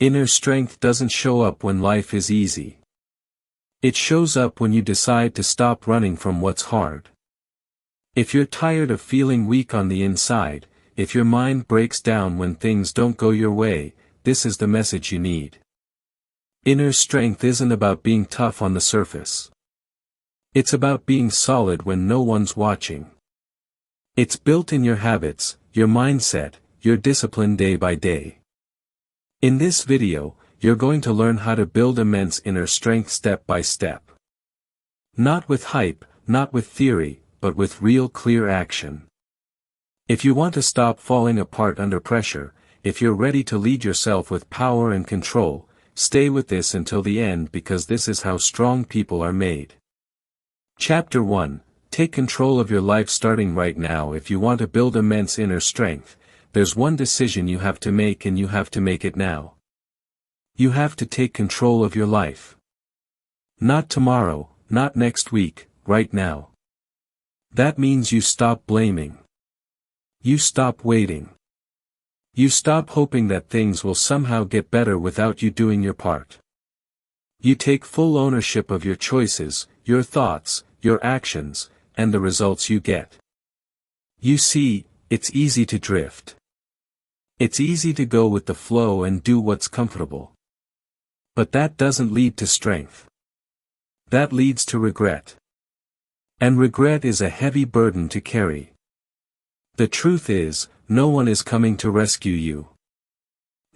Inner strength doesn't show up when life is easy. It shows up when you decide to stop running from what's hard. If you're tired of feeling weak on the inside, if your mind breaks down when things don't go your way, this is the message you need. Inner strength isn't about being tough on the surface. It's about being solid when no one's watching. It's built in your habits, your mindset, your discipline day by day. In this video, you're going to learn how to build immense inner strength step by step. Not with hype, not with theory, but with real clear action. If you want to stop falling apart under pressure, if you're ready to lead yourself with power and control, stay with this until the end because this is how strong people are made. Chapter 1. Take control of your life starting right now. If you want to build immense inner strength, there's one decision you have to make and you have to make it now. You have to take control of your life. Not tomorrow, not next week, right now. That means you stop blaming. You stop waiting. You stop hoping that things will somehow get better without you doing your part. You take full ownership of your choices, your thoughts, your actions, and the results you get. You see, it's easy to drift. It's easy to go with the flow and do what's comfortable. But that doesn't lead to strength. That leads to regret. And regret is a heavy burden to carry. The truth is, no one is coming to rescue you.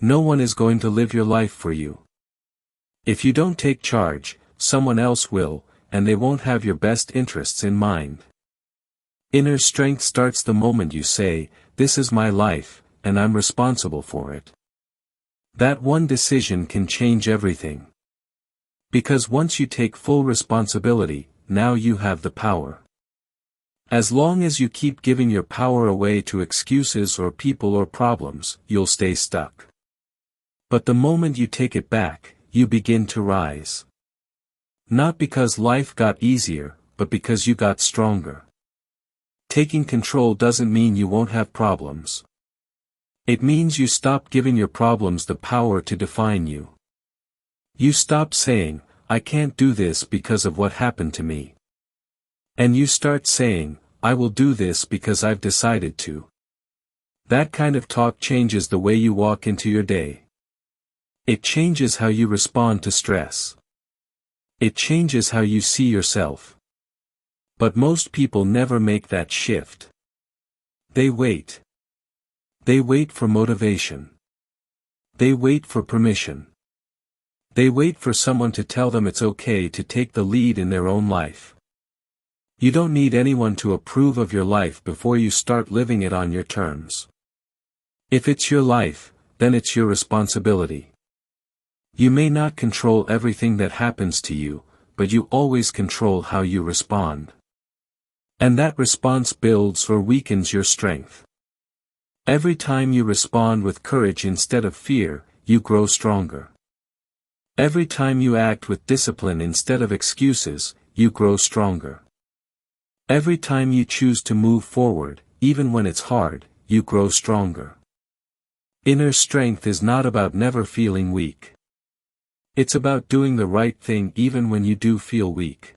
No one is going to live your life for you. If you don't take charge, someone else will, and they won't have your best interests in mind. Inner strength starts the moment you say, "This is my life, and I'm responsible for it." That one decision can change everything. Because once you take full responsibility, now you have the power. As long as you keep giving your power away to excuses or people or problems, you'll stay stuck. But the moment you take it back, you begin to rise. Not because life got easier, but because you got stronger. Taking control doesn't mean you won't have problems. It means you stop giving your problems the power to define you. You stop saying, "I can't do this because of what happened to me." And you start saying, "I will do this because I've decided to." That kind of talk changes the way you walk into your day. It changes how you respond to stress. It changes how you see yourself. But most people never make that shift. They wait. They wait for motivation. They wait for permission. They wait for someone to tell them it's okay to take the lead in their own life. You don't need anyone to approve of your life before you start living it on your terms. If it's your life, then it's your responsibility. You may not control everything that happens to you, but you always control how you respond. And that response builds or weakens your strength. Every time you respond with courage instead of fear, you grow stronger. Every time you act with discipline instead of excuses, you grow stronger. Every time you choose to move forward, even when it's hard, you grow stronger. Inner strength is not about never feeling weak. It's about doing the right thing even when you do feel weak.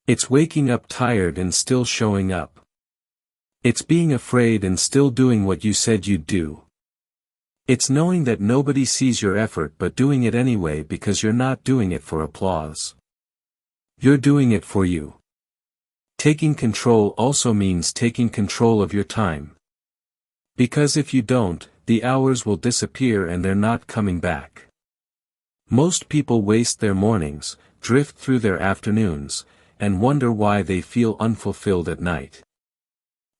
It's waking up tired and still showing up. It's being afraid and still doing what you said you'd do. It's knowing that nobody sees your effort but doing it anyway because you're not doing it for applause. You're doing it for you. Taking control also means taking control of your time. Because if you don't, the hours will disappear and they're not coming back. Most people waste their mornings, drift through their afternoons, and wonder why they feel unfulfilled at night.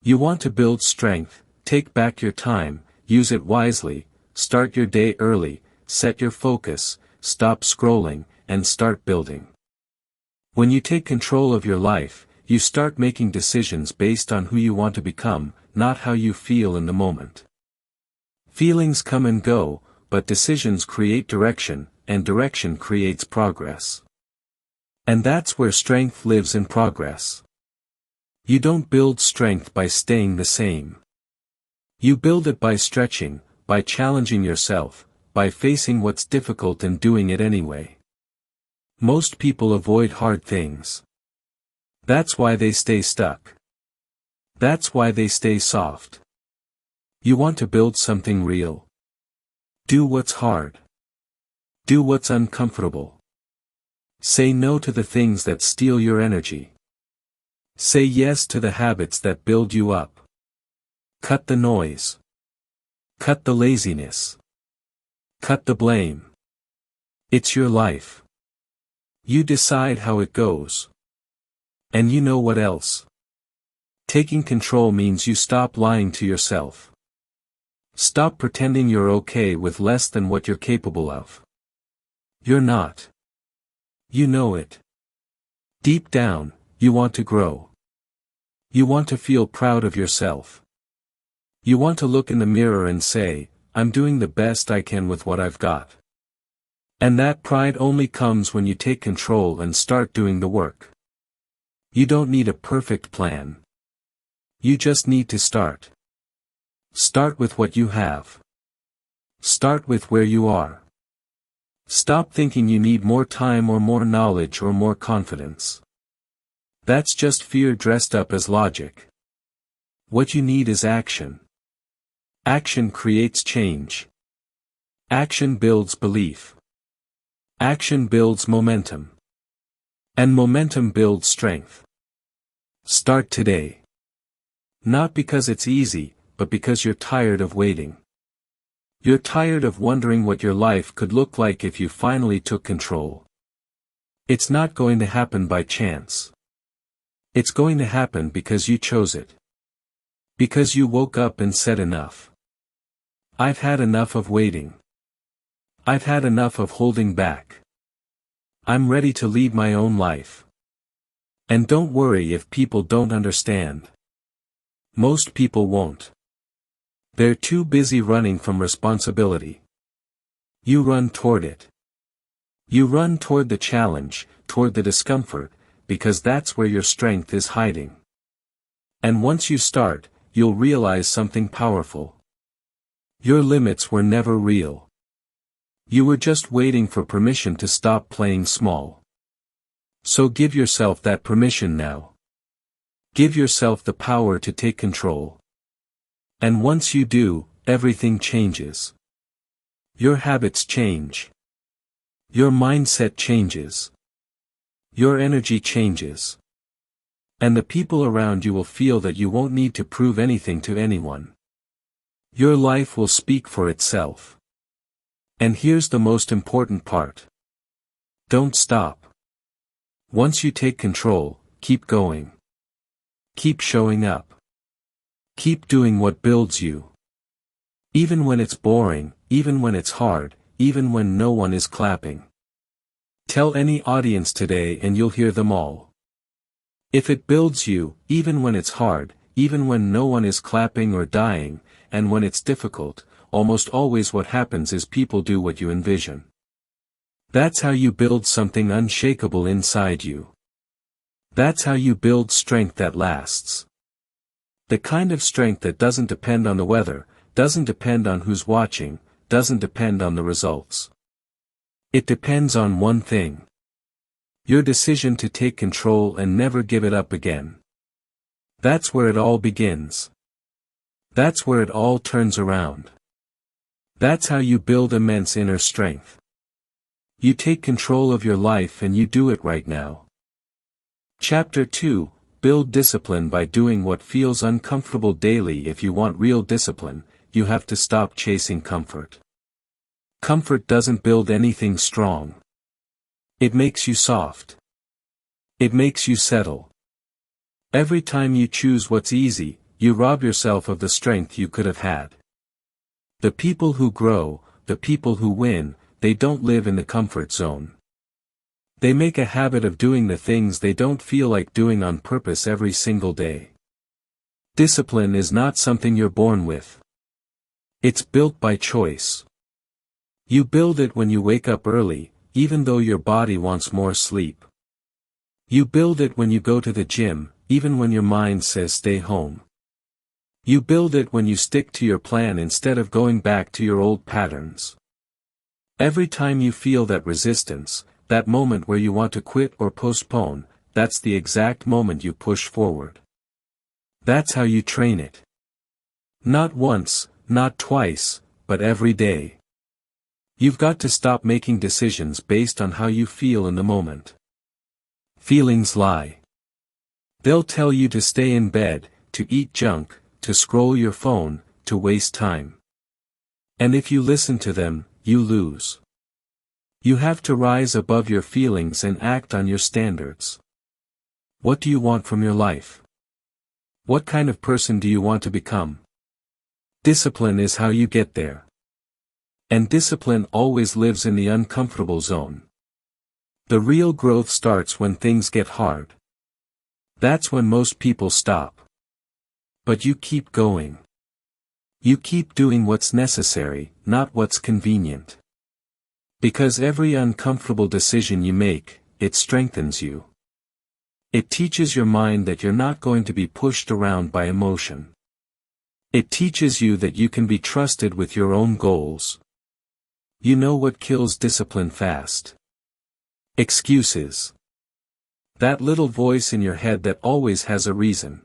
You want to build strength, take back your time, use it wisely, start your day early, set your focus, stop scrolling, and start building. When you take control of your life, you start making decisions based on who you want to become, not how you feel in the moment. Feelings come and go, but decisions create direction, and direction creates progress. And that's where strength lives in progress. You don't build strength by staying the same. You build it by stretching, by challenging yourself, by facing what's difficult and doing it anyway. Most people avoid hard things. That's why they stay stuck. That's why they stay soft. You want to build something real? Do what's hard. Do what's uncomfortable. Say no to the things that steal your energy. Say yes to the habits that build you up. Cut the noise. Cut the laziness. Cut the blame. It's your life. You decide how it goes. And you know what else? Taking control means you stop lying to yourself. Stop pretending you're okay with less than what you're capable of. You're not. You know it. Deep down, you want to grow. You want to feel proud of yourself. You want to look in the mirror and say, I'm doing the best I can with what I've got. And that pride only comes when you take control and start doing the work. You don't need a perfect plan. You just need to start. Start with what you have. Start with where you are. Stop thinking you need more time or more knowledge or more confidence. That's just fear dressed up as logic. What you need is action. Action creates change. Action builds belief. Action builds momentum. And momentum builds strength. Start today. Not because it's easy, but because you're tired of waiting. You're tired of wondering what your life could look like if you finally took control. It's not going to happen by chance. It's going to happen because you chose it. Because you woke up and said enough. I've had enough of waiting. I've had enough of holding back. I'm ready to lead my own life. And don't worry if people don't understand. Most people won't. They're too busy running from responsibility. You run toward it. You run toward the challenge, toward the discomfort, because that's where your strength is hiding. And once you start, you'll realize something powerful. Your limits were never real. You were just waiting for permission to stop playing small. So give yourself that permission now. Give yourself the power to take control. And once you do, everything changes. Your habits change. Your mindset changes. Your energy changes. And the people around you will feel that you won't need to prove anything to anyone. Your life will speak for itself. And here's the most important part. Don't stop. Once you take control, keep going. Keep showing up. Keep doing what builds you. Even when it's boring, even when it's hard, even when no one is clapping. Tell any audience today and you'll hear them all. If it builds you, even when it's hard, even when no one is clapping or dying, and when it's difficult, almost always what happens is people do what you envision. That's how you build something unshakable inside you. That's how you build strength that lasts. The kind of strength that doesn't depend on the weather, doesn't depend on who's watching, doesn't depend on the results. It depends on one thing. Your decision to take control and never give it up again. That's where it all begins. That's where it all turns around. That's how you build immense inner strength. You take control of your life and you do it right now. Chapter 2. Build discipline by doing what feels uncomfortable daily. If you want real discipline, you have to stop chasing comfort. Comfort doesn't build anything strong. It makes you soft. It makes you settle. Every time you choose what's easy, you rob yourself of the strength you could have had. The people who grow, the people who win, they don't live in the comfort zone. They make a habit of doing the things they don't feel like doing on purpose every single day. Discipline is not something you're born with. It's built by choice. You build it when you wake up early, even though your body wants more sleep. You build it when you go to the gym, even when your mind says stay home. You build it when you stick to your plan instead of going back to your old patterns. Every time you feel that resistance, that moment where you want to quit or postpone, that's the exact moment you push forward. That's how you train it. Not once, not twice, but every day. You've got to stop making decisions based on how you feel in the moment. Feelings lie. They'll tell you to stay in bed, to eat junk, to scroll your phone, to waste time. And if you listen to them, you lose. You have to rise above your feelings and act on your standards. What do you want from your life? What kind of person do you want to become? Discipline is how you get there. And discipline always lives in the uncomfortable zone. The real growth starts when things get hard. That's when most people stop. But you keep going. You keep doing what's necessary, not what's convenient. Because every uncomfortable decision you make, it strengthens you. It teaches your mind that you're not going to be pushed around by emotion. It teaches you that you can be trusted with your own goals. You know what kills discipline fast? Excuses. That little voice in your head that always has a reason.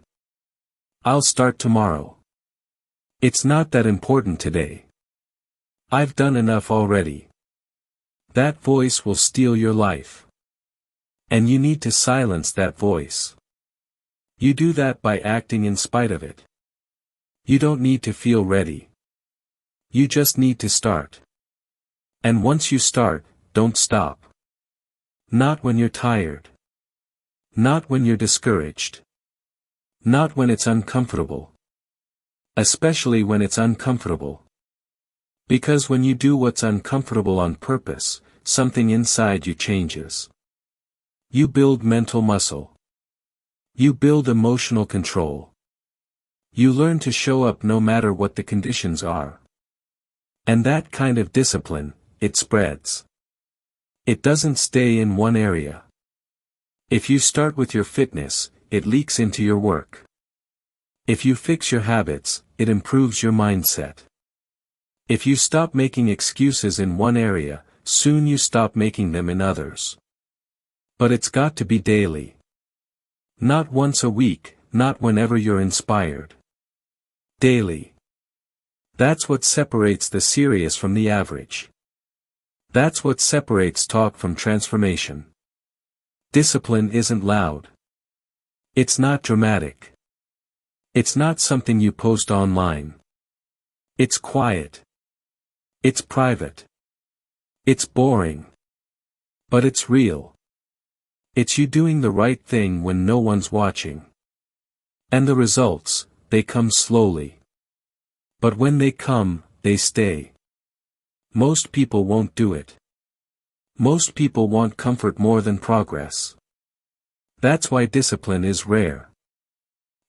I'll start tomorrow. It's not that important today. I've done enough already. That voice will steal your life. And you need to silence that voice. You do that by acting in spite of it. You don't need to feel ready. You just need to start. And once you start, don't stop. Not when you're tired. Not when you're discouraged. Not when it's uncomfortable. Especially when it's uncomfortable. Because when you do what's uncomfortable on purpose, something inside you changes. You build mental muscle. You build emotional control. You learn to show up no matter what the conditions are. And that kind of discipline, it spreads. It doesn't stay in one area. If you start with your fitness, it leaks into your work. If you fix your habits, it improves your mindset. If you stop making excuses in one area, soon you stop making them in others. But it's got to be daily. Not once a week, not whenever you're inspired. Daily. That's what separates the serious from the average. That's what separates talk from transformation. Discipline isn't loud. It's not dramatic. It's not something you post online. It's quiet. It's private. It's boring. But it's real. It's you doing the right thing when no one's watching. And the results, they come slowly. But when they come, they stay. Most people won't do it. Most people want comfort more than progress. That's why discipline is rare.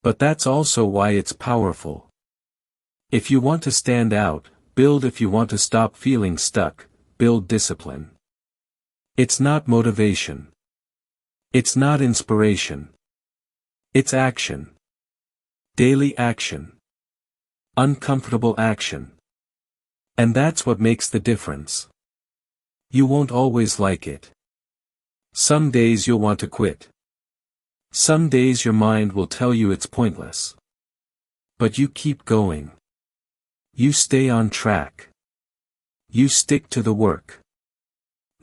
But that's also why it's powerful. If you want to stand out, build. If you want to stop feeling stuck, build discipline. It's not motivation. It's not inspiration. It's action. Daily action. Uncomfortable action. And that's what makes the difference. You won't always like it. Some days you'll want to quit. Some days your mind will tell you it's pointless. But you keep going. You stay on track. You stick to the work.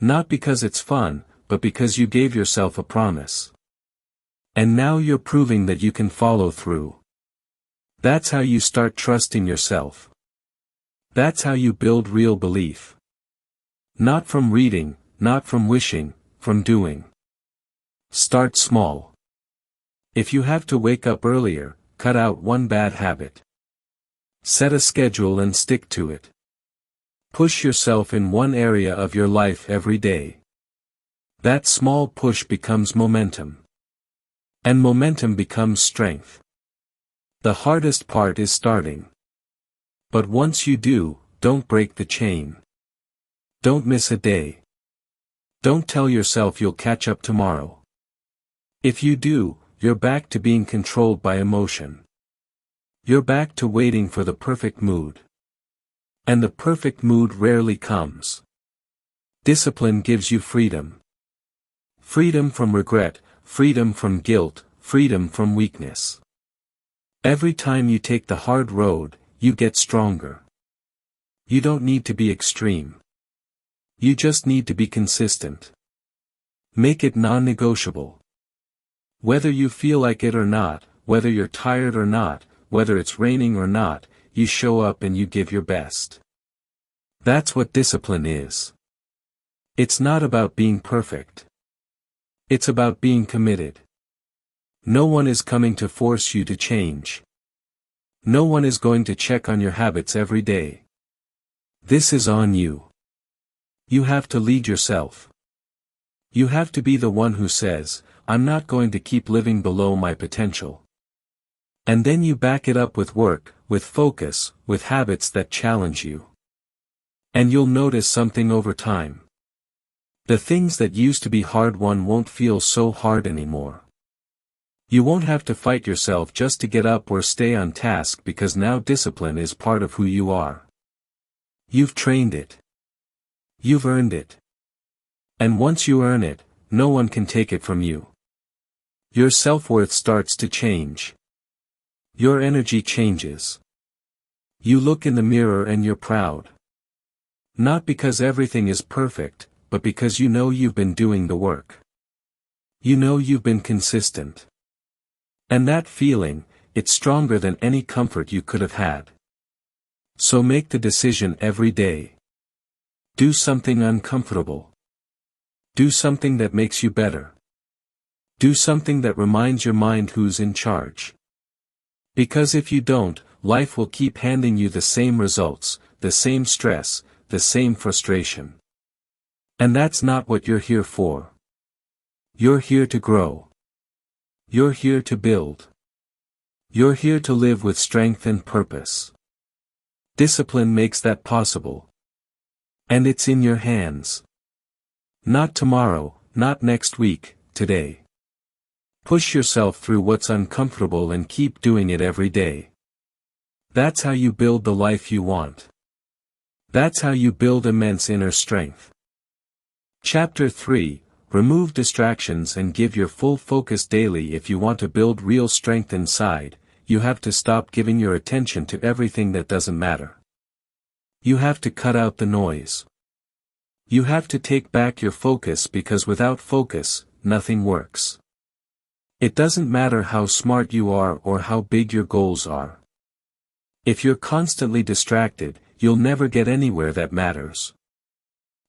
Not because it's fun, but because you gave yourself a promise. And now you're proving that you can follow through. That's how you start trusting yourself. That's how you build real belief. Not from reading, not from wishing, from doing. Start small. If you have to wake up earlier, cut out one bad habit. Set a schedule and stick to it. Push yourself in one area of your life every day. That small push becomes momentum. And momentum becomes strength. The hardest part is starting. But once you do, don't break the chain. Don't miss a day. Don't tell yourself you'll catch up tomorrow. If you do, you're back to being controlled by emotion. You're back to waiting for the perfect mood. And the perfect mood rarely comes. Discipline gives you freedom. Freedom from regret, freedom from guilt, freedom from weakness. Every time you take the hard road, you get stronger. You don't need to be extreme. You just need to be consistent. Make it non-negotiable. Whether you feel like it or not, whether you're tired or not, whether it's raining or not, you show up and you give your best. That's what discipline is. It's not about being perfect. It's about being committed. No one is coming to force you to change. No one is going to check on your habits every day. This is on you. You have to lead yourself. You have to be the one who says, I'm not going to keep living below my potential. And then you back it up with work, with focus, with habits that challenge you. And you'll notice something over time. The things that used to be hard won't feel so hard anymore. You won't have to fight yourself just to get up or stay on task because now discipline is part of who you are. You've trained it. You've earned it. And once you earn it, no one can take it from you. Your self-worth starts to change. Your energy changes. You look in the mirror and you're proud. Not because everything is perfect, but because you know you've been doing the work. You know you've been consistent. And that feeling, it's stronger than any comfort you could have had. So make the decision every day. Do something uncomfortable. Do something that makes you better. Do something that reminds your mind who's in charge. Because if you don't, life will keep handing you the same results, the same stress, the same frustration. And that's not what you're here for. You're here to grow. You're here to build. You're here to live with strength and purpose. Discipline makes that possible. And it's in your hands. Not tomorrow, not next week, today. Push yourself through what's uncomfortable and keep doing it every day. That's how you build the life you want. That's how you build immense inner strength. Chapter 3: Remove distractions and give your full focus daily. If you want to build real strength inside, you have to stop giving your attention to everything that doesn't matter. You have to cut out the noise. You have to take back your focus because without focus, nothing works. It doesn't matter how smart you are or how big your goals are. If you're constantly distracted, you'll never get anywhere that matters.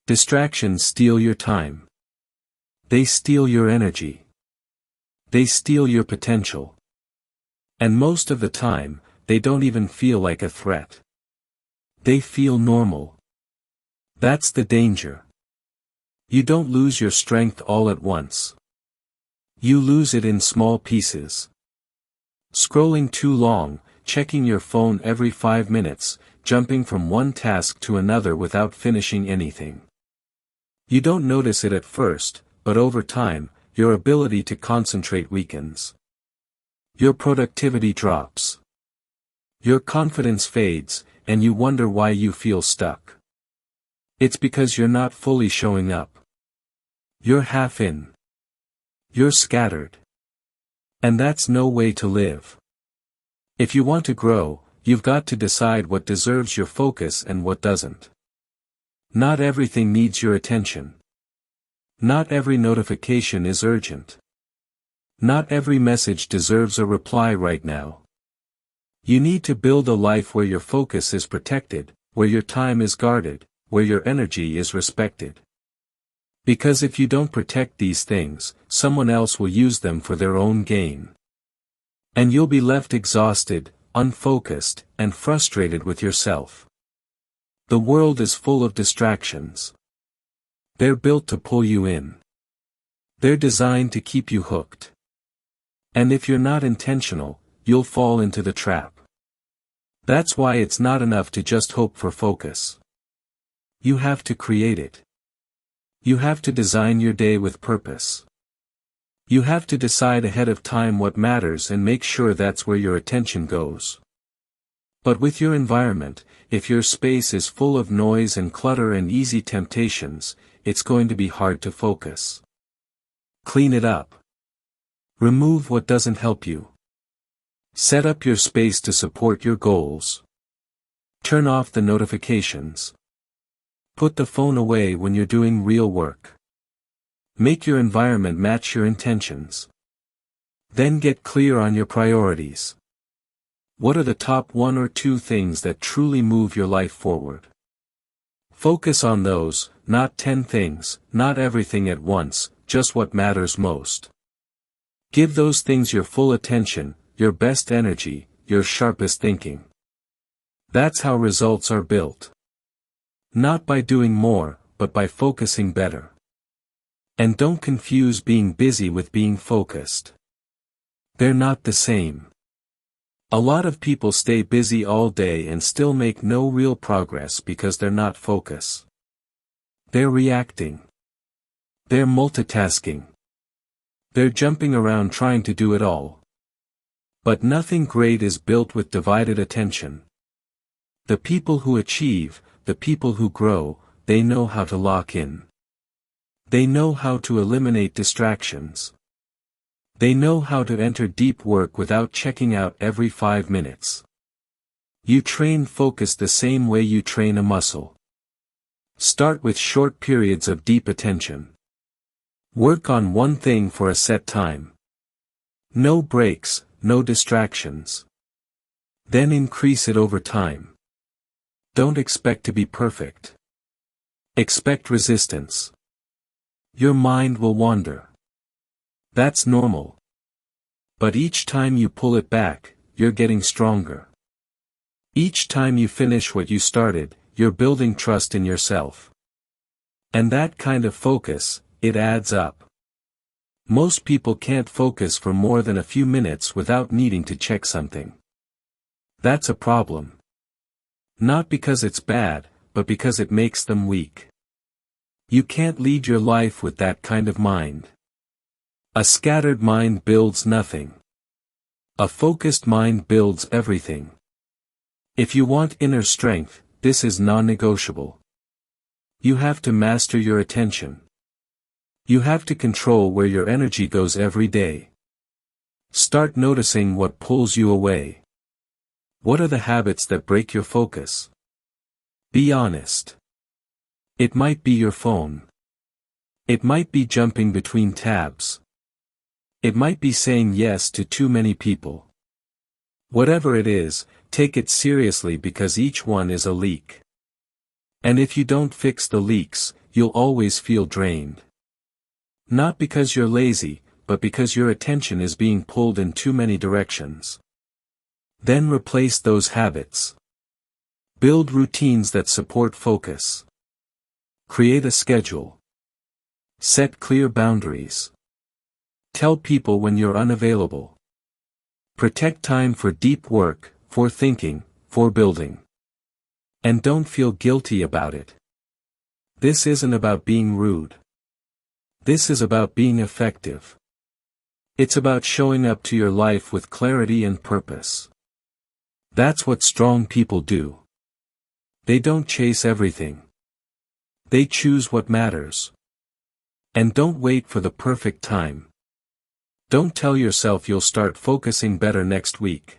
Distractions steal your time. They steal your energy. They steal your potential. And most of the time, they don't even feel like a threat. They feel normal. That's the danger. You don't lose your strength all at once. You lose it in small pieces. Scrolling too long, checking your phone every 5 minutes, jumping from one task to another without finishing anything. You don't notice it at first, but over time, your ability to concentrate weakens. Your productivity drops. Your confidence fades, and you wonder why you feel stuck. It's because you're not fully showing up. You're half in. You're scattered. And that's no way to live. If you want to grow, you've got to decide what deserves your focus and what doesn't. Not everything needs your attention. Not every notification is urgent. Not every message deserves a reply right now. You need to build a life where your focus is protected, where your time is guarded, where your energy is respected. Because if you don't protect these things, someone else will use them for their own gain. And you'll be left exhausted, unfocused, and frustrated with yourself. The world is full of distractions. They're built to pull you in. They're designed to keep you hooked. And if you're not intentional, you'll fall into the trap. That's why it's not enough to just hope for focus. You have to create it. You have to design your day with purpose. You have to decide ahead of time what matters and make sure that's where your attention goes. But with your environment, if your space is full of noise and clutter and easy temptations, it's going to be hard to focus. Clean it up. Remove what doesn't help you. Set up your space to support your goals. Turn off the notifications. Put the phone away when you're doing real work. Make your environment match your intentions. Then get clear on your priorities. What are the top 1 or 2 things that truly move your life forward? Focus on those, not 10 things, not everything at once, just what matters most. Give those things your full attention, your best energy, your sharpest thinking. That's how results are built. Not by doing more, but by focusing better. And don't confuse being busy with being focused. They're not the same. A lot of people stay busy all day and still make no real progress because they're not focused. They're reacting. They're multitasking. They're jumping around trying to do it all. But nothing great is built with divided attention. The people who achieve, the people who grow, they know how to lock in. They know how to eliminate distractions. They know how to enter deep work without checking out every 5 minutes. You train focus the same way you train a muscle. Start with short periods of deep attention. Work on one thing for a set time. No breaks, no distractions. Then increase it over time. Don't expect to be perfect. Expect resistance. Your mind will wander. That's normal. But each time you pull it back, you're getting stronger. Each time you finish what you started, you're building trust in yourself. And that kind of focus, it adds up. Most people can't focus for more than a few minutes without needing to check something. That's a problem. Not because it's bad, but because it makes them weak. You can't lead your life with that kind of mind. A scattered mind builds nothing. A focused mind builds everything. If you want inner strength, this is non-negotiable. You have to master your attention. You have to control where your energy goes every day. Start noticing what pulls you away. What are the habits that break your focus? Be honest. It might be your phone. It might be jumping between tabs. It might be saying yes to too many people. Whatever it is, take it seriously because each one is a leak. And if you don't fix the leaks, you'll always feel drained. Not because you're lazy, but because your attention is being pulled in too many directions. Then replace those habits. Build routines that support focus. Create a schedule. Set clear boundaries. Tell people when you're unavailable. Protect time for deep work, for thinking, for building. And don't feel guilty about it. This isn't about being rude. This is about being effective. It's about showing up to your life with clarity and purpose. That's what strong people do. They don't chase everything. They choose what matters. And don't wait for the perfect time. Don't tell yourself you'll start focusing better next week.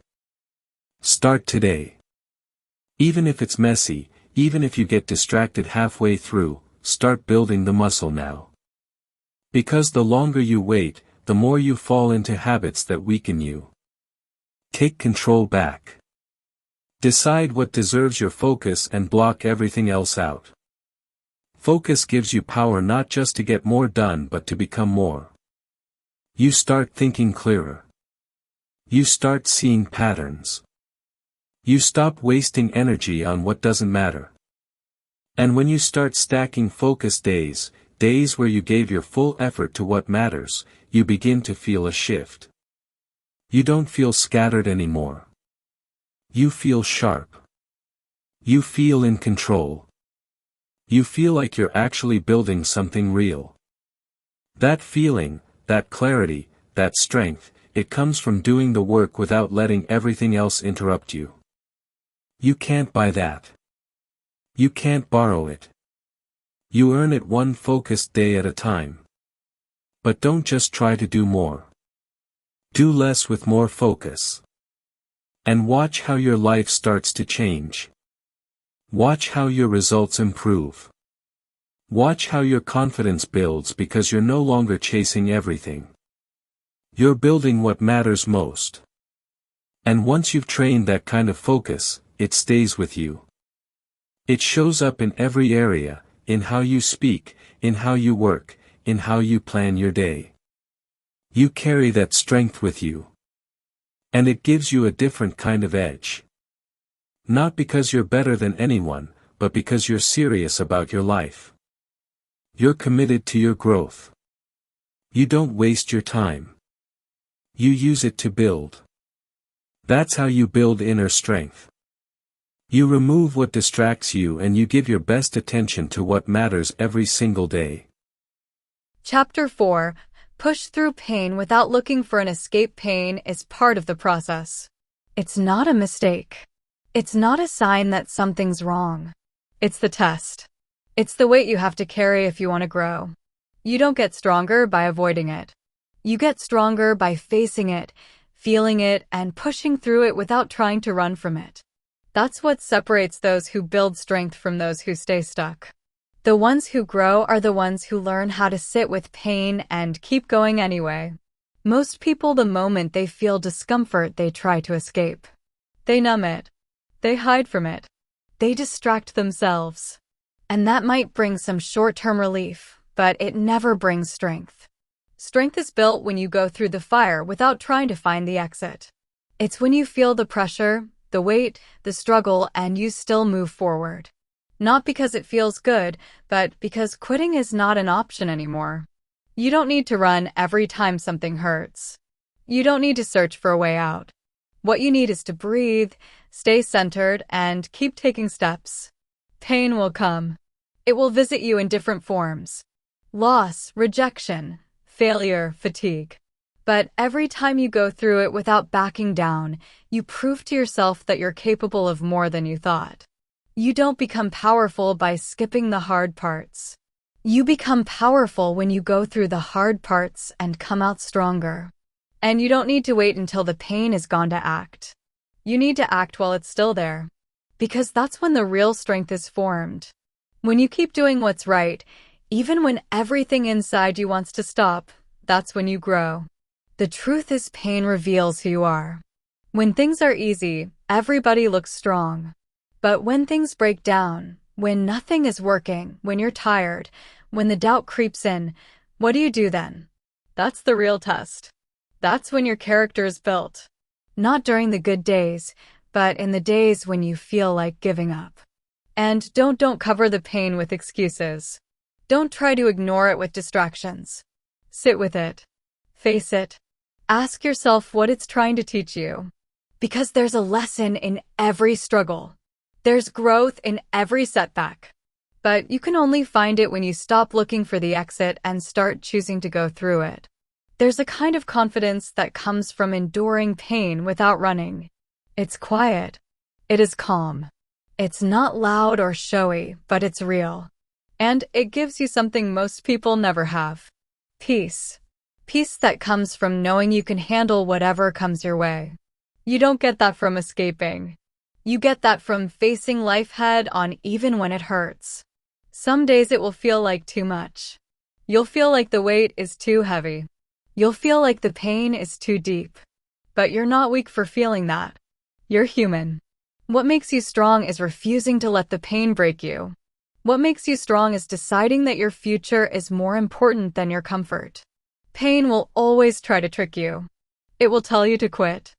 Start today. Even if it's messy, even if you get distracted halfway through, start building the muscle now. Because the longer you wait, the more you fall into habits that weaken you. Take control back. Decide what deserves your focus and block everything else out. Focus gives you power not just to get more done but to become more. You start thinking clearer. You start seeing patterns. You stop wasting energy on what doesn't matter. And when you start stacking focus days, days where you gave your full effort to what matters, you begin to feel a shift. You don't feel scattered anymore. You feel sharp. You feel in control. You feel like you're actually building something real. That feeling, that clarity, that strength, it comes from doing the work without letting everything else interrupt you. You can't buy that. You can't borrow it. You earn it one focused day at a time. But don't just try to do more. Do less with more focus. And watch how your life starts to change. Watch how your results improve. Watch how your confidence builds because you're no longer chasing everything. You're building what matters most. And once you've trained that kind of focus, it stays with you. It shows up in every area, in how you speak, in how you work, in how you plan your day. You carry that strength with you. And it gives you a different kind of edge. Not because you're better than anyone, but because you're serious about your life. You're committed to your growth. You don't waste your time. You use it to build. That's how you build inner strength. You remove what distracts you and you give your best attention to what matters every single day. Chapter 4. Push through pain without looking for an escape. Pain is part of the process. It's not a mistake. It's not a sign that something's wrong. It's the test. It's the weight you have to carry if you want to grow. You don't get stronger by avoiding it. You get stronger by facing it, feeling it, and pushing through it without trying to run from it. That's what separates those who build strength from those who stay stuck. The ones who grow are the ones who learn how to sit with pain and keep going anyway. Most people, the moment they feel discomfort, they try to escape. They numb it. They hide from it. They distract themselves. And that might bring some short-term relief, but it never brings strength. Strength is built when you go through the fire without trying to find the exit. It's when you feel the pressure, the weight, the struggle, and you still move forward. Not because it feels good, but because quitting is not an option anymore. You don't need to run every time something hurts. You don't need to search for a way out. What you need is to breathe, stay centered, and keep taking steps. Pain will come. It will visit you in different forms. Loss, rejection, failure, fatigue. But every time you go through it without backing down, you prove to yourself that you're capable of more than you thought. You don't become powerful by skipping the hard parts. You become powerful when you go through the hard parts and come out stronger. And you don't need to wait until the pain is gone to act. You need to act while it's still there. Because that's when the real strength is formed. When you keep doing what's right, even when everything inside you wants to stop, that's when you grow. The truth is, pain reveals who you are. When things are easy, everybody looks strong. But when things break down, when nothing is working, when you're tired, when the doubt creeps in, what do you do then? That's the real test. That's when your character is built. Not during the good days, but in the days when you feel like giving up. And don't cover the pain with excuses. Don't try to ignore it with distractions. Sit with it. Face it. Ask yourself what it's trying to teach you. Because there's a lesson in every struggle. There's growth in every setback. But you can only find it when you stop looking for the exit and start choosing to go through it. There's a kind of confidence that comes from enduring pain without running. It's quiet. It is calm. It's not loud or showy, but it's real. And it gives you something most people never have. Peace. Peace that comes from knowing you can handle whatever comes your way. You don't get that from escaping. You get that from facing life head on even when it hurts. Some days it will feel like too much. You'll feel like the weight is too heavy. You'll feel like the pain is too deep. But you're not weak for feeling that. You're human. What makes you strong is refusing to let the pain break you. What makes you strong is deciding that your future is more important than your comfort. Pain will always try to trick you. It will tell you to quit.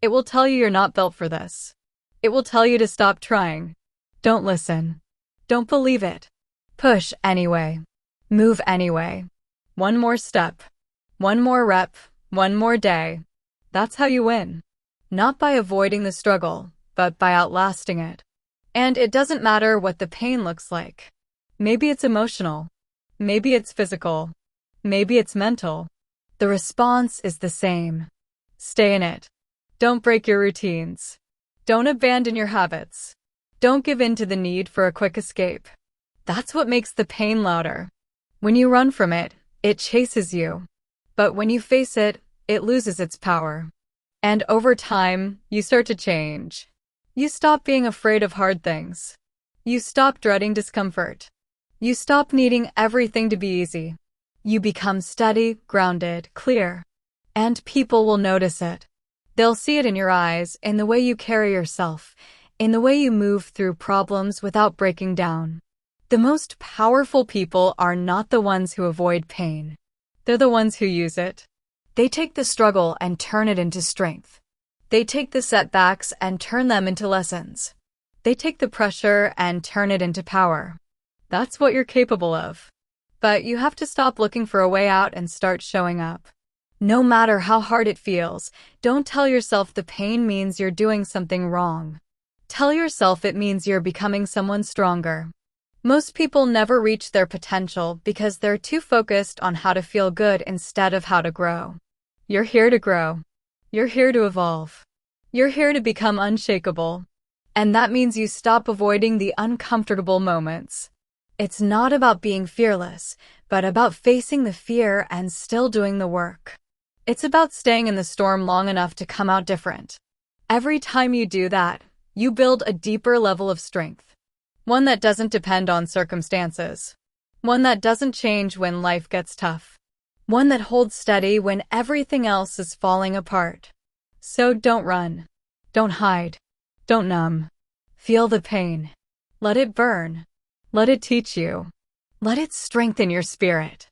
It will tell you you're not built for this. It will tell you to stop trying. Don't listen. Don't believe it. Push anyway. Move anyway. One more step. One more rep. One more day. That's how you win. Not by avoiding the struggle, but by outlasting it. And it doesn't matter what the pain looks like. Maybe it's emotional. Maybe it's physical. Maybe it's mental. The response is the same. Stay in it. Don't break your routines. Don't abandon your habits. Don't give in to the need for a quick escape. That's what makes the pain louder. When you run from it, it chases you. But when you face it, it loses its power. And over time, you start to change. You stop being afraid of hard things. You stop dreading discomfort. You stop needing everything to be easy. You become steady, grounded, clear. And people will notice it. They'll see it in your eyes, in the way you carry yourself, in the way you move through problems without breaking down. The most powerful people are not the ones who avoid pain. They're the ones who use it. They take the struggle and turn it into strength. They take the setbacks and turn them into lessons. They take the pressure and turn it into power. That's what you're capable of. But you have to stop looking for a way out and start showing up. No matter how hard it feels, don't tell yourself the pain means you're doing something wrong. Tell yourself it means you're becoming someone stronger. Most people never reach their potential because they're too focused on how to feel good instead of how to grow. You're here to grow. You're here to evolve. You're here to become unshakable. And that means you stop avoiding the uncomfortable moments. It's not about being fearless, but about facing the fear and still doing the work. It's about staying in the storm long enough to come out different. Every time you do that, you build a deeper level of strength. One that doesn't depend on circumstances. One that doesn't change when life gets tough. One that holds steady when everything else is falling apart. So don't run. Don't hide. Don't numb. Feel the pain. Let it burn. Let it teach you. Let it strengthen your spirit.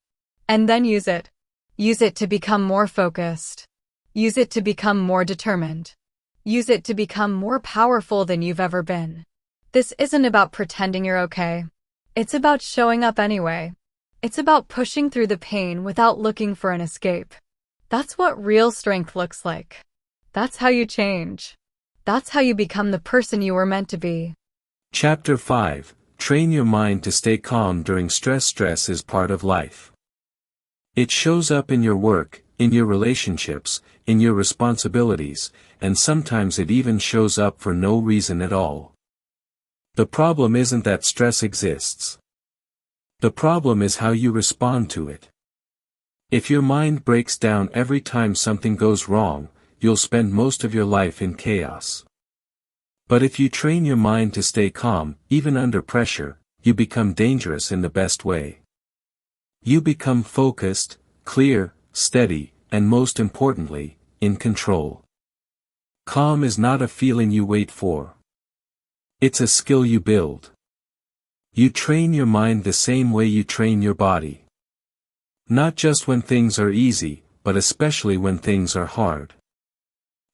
And then use it. Use it to become more focused. Use it to become more determined. Use it to become more powerful than you've ever been. This isn't about pretending you're okay. It's about showing up anyway. It's about pushing through the pain without looking for an escape. That's what real strength looks like. That's how you change. That's how you become the person you were meant to be. Chapter 5. Train your mind to stay calm during stress. Stress is part of life. It shows up in your work, in your relationships, in your responsibilities, and sometimes it even shows up for no reason at all. The problem isn't that stress exists. The problem is how you respond to it. If your mind breaks down every time something goes wrong, you'll spend most of your life in chaos. But if you train your mind to stay calm, even under pressure, you become dangerous in the best way. You become focused, clear, steady, and most importantly, in control. Calm is not a feeling you wait for. It's a skill you build. You train your mind the same way you train your body. Not just when things are easy, but especially when things are hard.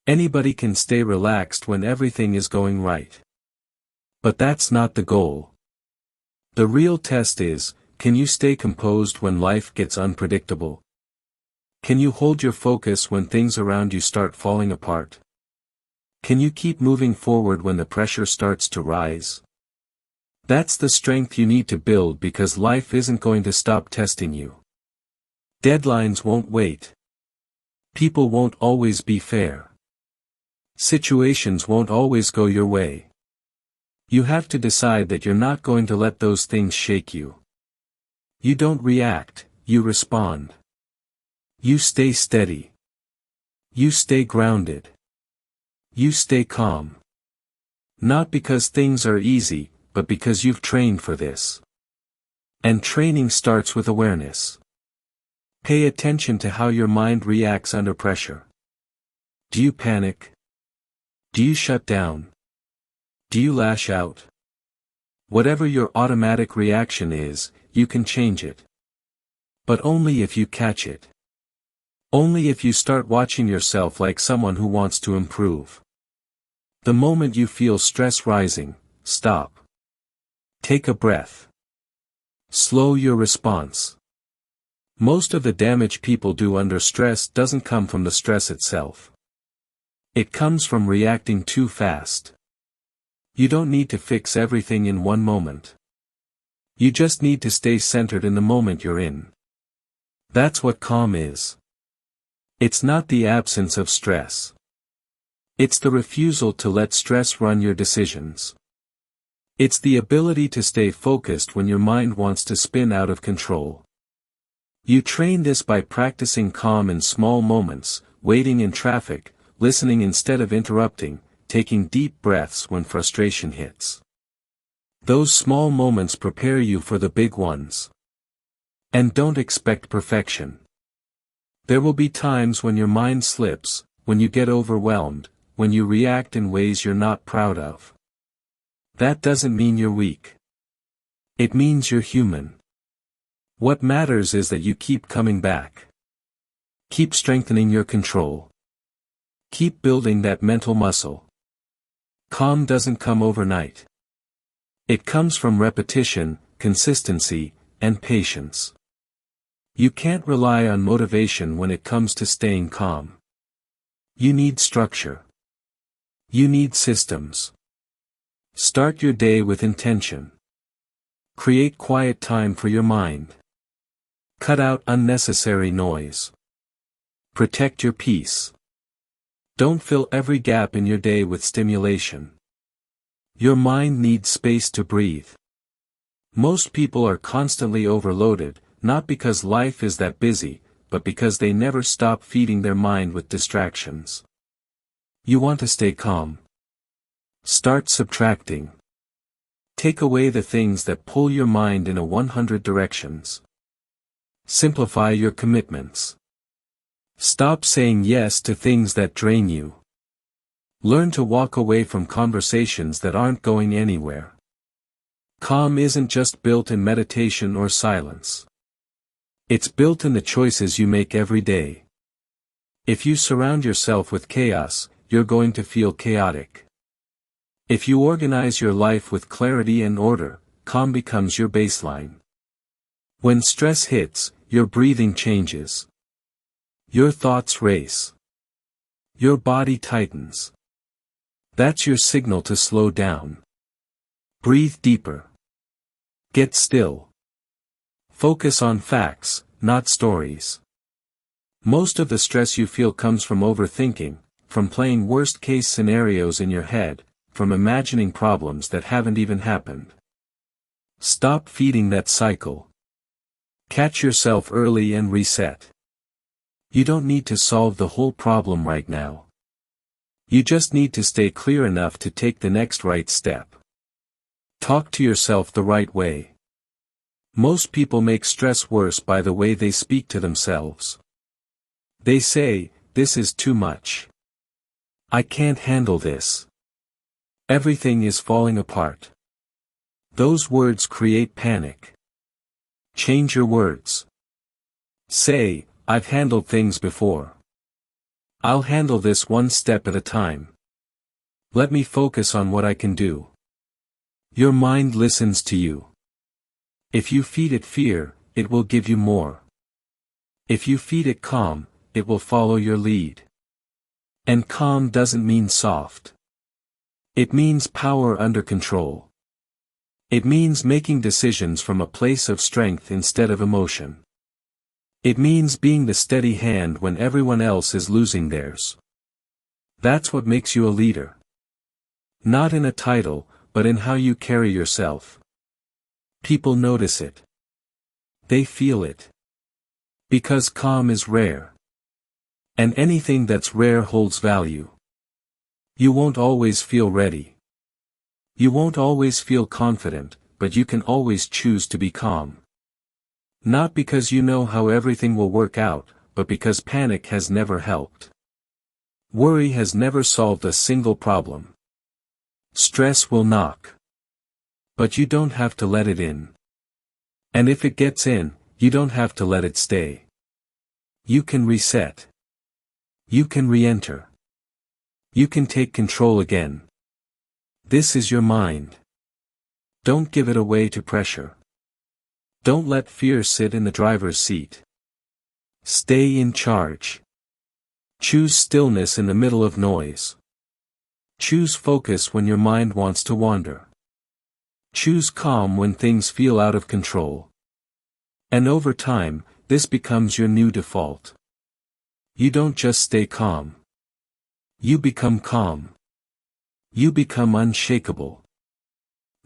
Anybody can stay relaxed when everything is going right. But that's not the goal. The real test is, can you stay composed when life gets unpredictable? Can you hold your focus when things around you start falling apart? Can you keep moving forward when the pressure starts to rise? That's the strength you need to build because life isn't going to stop testing you. Deadlines won't wait. People won't always be fair. Situations won't always go your way. You have to decide that you're not going to let those things shake you. You don't react, you respond. You stay steady. You stay grounded. You stay calm. Not because things are easy, but because you've trained for this. And training starts with awareness. Pay attention to how your mind reacts under pressure. Do you panic? Do you shut down? Do you lash out? Whatever your automatic reaction is, you can change it. But only if you catch it. Only if you start watching yourself like someone who wants to improve. The moment you feel stress rising, stop. Take a breath. Slow your response. Most of the damage people do under stress doesn't come from the stress itself. It comes from reacting too fast. You don't need to fix everything in one moment. You just need to stay centered in the moment you're in. That's what calm is. It's not the absence of stress. It's the refusal to let stress run your decisions. It's the ability to stay focused when your mind wants to spin out of control. You train this by practicing calm in small moments, waiting in traffic, listening instead of interrupting, taking deep breaths when frustration hits. Those small moments prepare you for the big ones. And don't expect perfection. There will be times when your mind slips, when you get overwhelmed, when you react in ways you're not proud of. That doesn't mean you're weak. It means you're human. What matters is that you keep coming back. Keep strengthening your control. Keep building that mental muscle. Calm doesn't come overnight. It comes from repetition, consistency, and patience. You can't rely on motivation when it comes to staying calm. You need structure. You need systems. Start your day with intention. Create quiet time for your mind. Cut out unnecessary noise. Protect your peace. Don't fill every gap in your day with stimulation. Your mind needs space to breathe. Most people are constantly overloaded, not because life is that busy, but because they never stop feeding their mind with distractions. You want to stay calm? Start subtracting. Take away the things that pull your mind in 100 directions. Simplify your commitments. Stop saying yes to things that drain you. Learn to walk away from conversations that aren't going anywhere. Calm isn't just built in meditation or silence. It's built in the choices you make every day. If you surround yourself with chaos, you're going to feel chaotic. If you organize your life with clarity and order, calm becomes your baseline. When stress hits, your breathing changes. Your thoughts race. Your body tightens. That's your signal to slow down. Breathe deeper. Get still. Focus on facts, not stories. Most of the stress you feel comes from overthinking, from playing worst-case scenarios in your head, from imagining problems that haven't even happened. Stop feeding that cycle. Catch yourself early and reset. You don't need to solve the whole problem right now. You just need to stay clear enough to take the next right step. Talk to yourself the right way. Most people make stress worse by the way they speak to themselves. They say, "This is too much. I can't handle this. Everything is falling apart." Those words create panic. Change your words. Say, "I've handled things before. I'll handle this one step at a time. Let me focus on what I can do." Your mind listens to you. If you feed it fear, it will give you more. If you feed it calm, it will follow your lead. And calm doesn't mean soft. It means power under control. It means making decisions from a place of strength instead of emotion. It means being the steady hand when everyone else is losing theirs. That's what makes you a leader. Not in a title, but in how you carry yourself. People notice it. They feel it. Because calm is rare. And anything that's rare holds value. You won't always feel ready. You won't always feel confident, but you can always choose to be calm. Not because you know how everything will work out, but because panic has never helped. Worry has never solved a single problem. Stress will knock. But you don't have to let it in. And if it gets in, you don't have to let it stay. You can reset. You can re-enter. You can take control again. This is your mind. Don't give it away to pressure. Don't let fear sit in the driver's seat. Stay in charge. Choose stillness in the middle of noise. Choose focus when your mind wants to wander. Choose calm when things feel out of control. And over time, this becomes your new default. You don't just stay calm. You become calm. You become unshakable.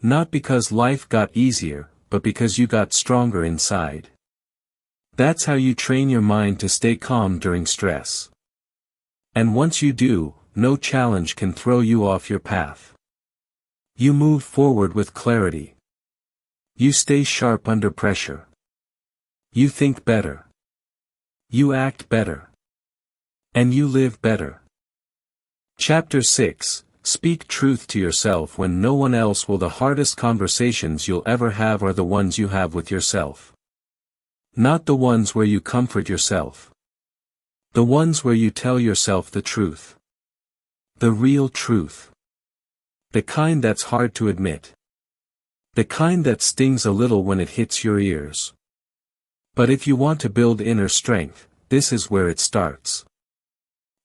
Not because life got easier, but because you got stronger inside. That's how you train your mind to stay calm during stress. And once you do, no challenge can throw you off your path. You move forward with clarity. You stay sharp under pressure. You think better. You act better. And you live better. Chapter 6. Speak truth to yourself when no one else will. The hardest conversations you'll ever have are the ones you have with yourself. Not the ones where you comfort yourself. The ones where you tell yourself the truth. The real truth. The kind that's hard to admit. The kind that stings a little when it hits your ears. But if you want to build inner strength, this is where it starts.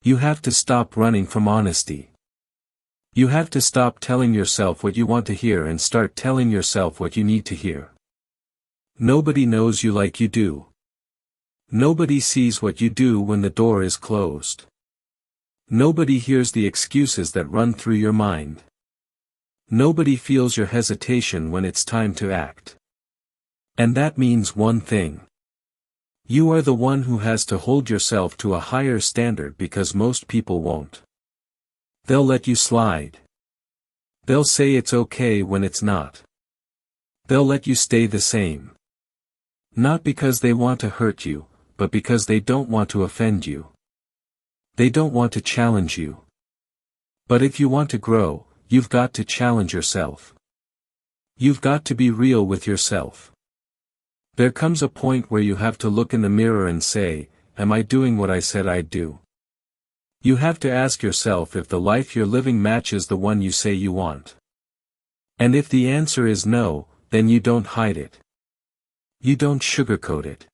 You have to stop running from honesty. You have to stop telling yourself what you want to hear and start telling yourself what you need to hear. Nobody knows you like you do. Nobody sees what you do when the door is closed. Nobody hears the excuses that run through your mind. Nobody feels your hesitation when it's time to act. And that means one thing. You are the one who has to hold yourself to a higher standard because most people won't. They'll let you slide. They'll say it's okay when it's not. They'll let you stay the same. Not because they want to hurt you, but because they don't want to offend you. They don't want to challenge you. But if you want to grow, you've got to challenge yourself. You've got to be real with yourself. There comes a point where you have to look in the mirror and say, am I doing what I said I'd do? You have to ask yourself if the life you're living matches the one you say you want. And if the answer is no, then you don't hide it. You don't sugarcoat it.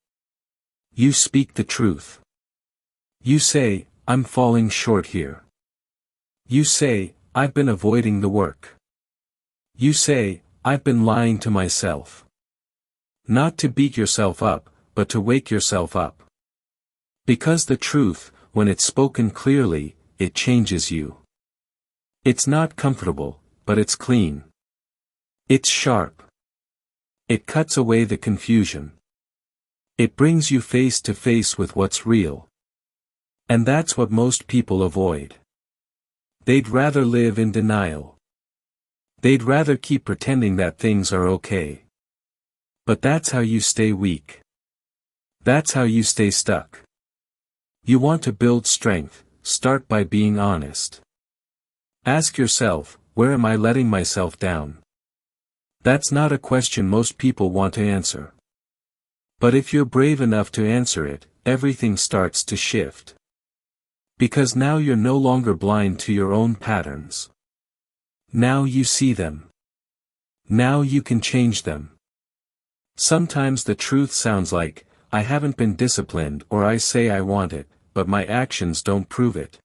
You speak the truth. You say, I'm falling short here. You say, I've been avoiding the work. You say, I've been lying to myself. Not to beat yourself up, but to wake yourself up. Because the truth, when it's spoken clearly, it changes you. It's not comfortable, but it's clean. It's sharp. It cuts away the confusion. It brings you face to face with what's real. And that's what most people avoid. They'd rather live in denial. They'd rather keep pretending that things are okay. But that's how you stay weak. That's how you stay stuck. You want to build strength, start by being honest. Ask yourself, where am I letting myself down? That's not a question most people want to answer. But if you're brave enough to answer it, everything starts to shift. Because now you're no longer blind to your own patterns. Now you see them. Now you can change them. Sometimes the truth sounds like, I haven't been disciplined, or I say I want it, but my actions don't prove it.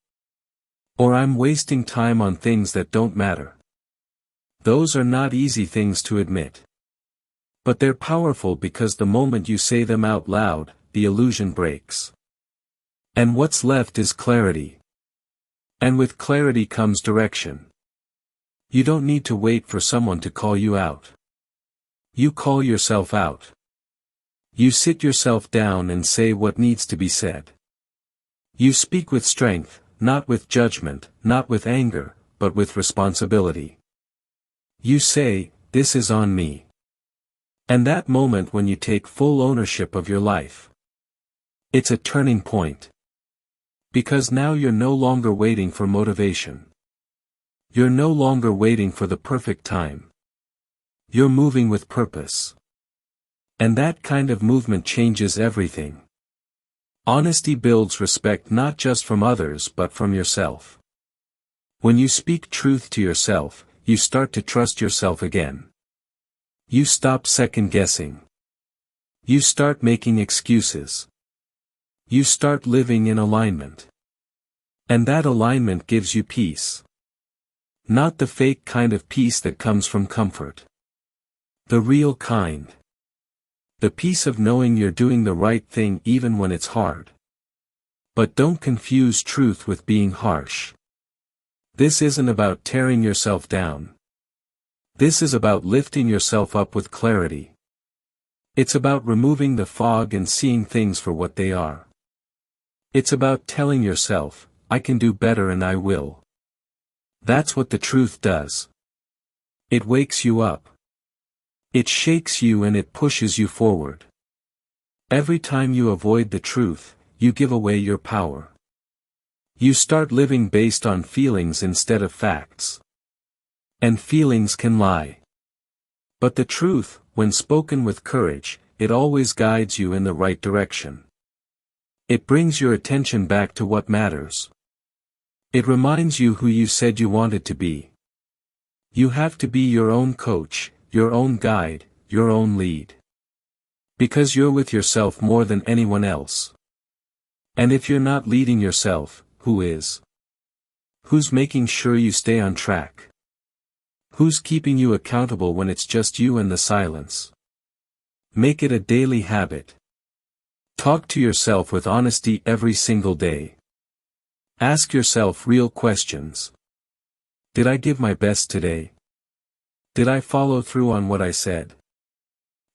Or I'm wasting time on things that don't matter. Those are not easy things to admit. But they're powerful because the moment you say them out loud, the illusion breaks. And what's left is clarity. And with clarity comes direction. You don't need to wait for someone to call you out. You call yourself out. You sit yourself down and say what needs to be said. You speak with strength, not with judgment, not with anger, but with responsibility. You say, this is on me. And that moment when you take full ownership of your life. It's a turning point. Because now you're no longer waiting for motivation. You're no longer waiting for the perfect time. You're moving with purpose. And that kind of movement changes everything. Honesty builds respect not just from others but from yourself. When you speak truth to yourself, you start to trust yourself again. You stop second-guessing. You start making excuses. You start living in alignment. And that alignment gives you peace. Not the fake kind of peace that comes from comfort. The real kind. The peace of knowing you're doing the right thing even when it's hard. But don't confuse truth with being harsh. This isn't about tearing yourself down. This is about lifting yourself up with clarity. It's about removing the fog and seeing things for what they are. It's about telling yourself, I can do better and I will. That's what the truth does. It wakes you up. It shakes you and it pushes you forward. Every time you avoid the truth, you give away your power. You start living based on feelings instead of facts. And feelings can lie. But the truth, when spoken with courage, it always guides you in the right direction. It brings your attention back to what matters. It reminds you who you said you wanted to be. You have to be your own coach, your own guide, your own lead. Because you're with yourself more than anyone else. And if you're not leading yourself, who is? Who's making sure you stay on track? Who's keeping you accountable when it's just you and the silence? Make it a daily habit. Talk to yourself with honesty every single day. Ask yourself real questions. Did I give my best today? Did I follow through on what I said?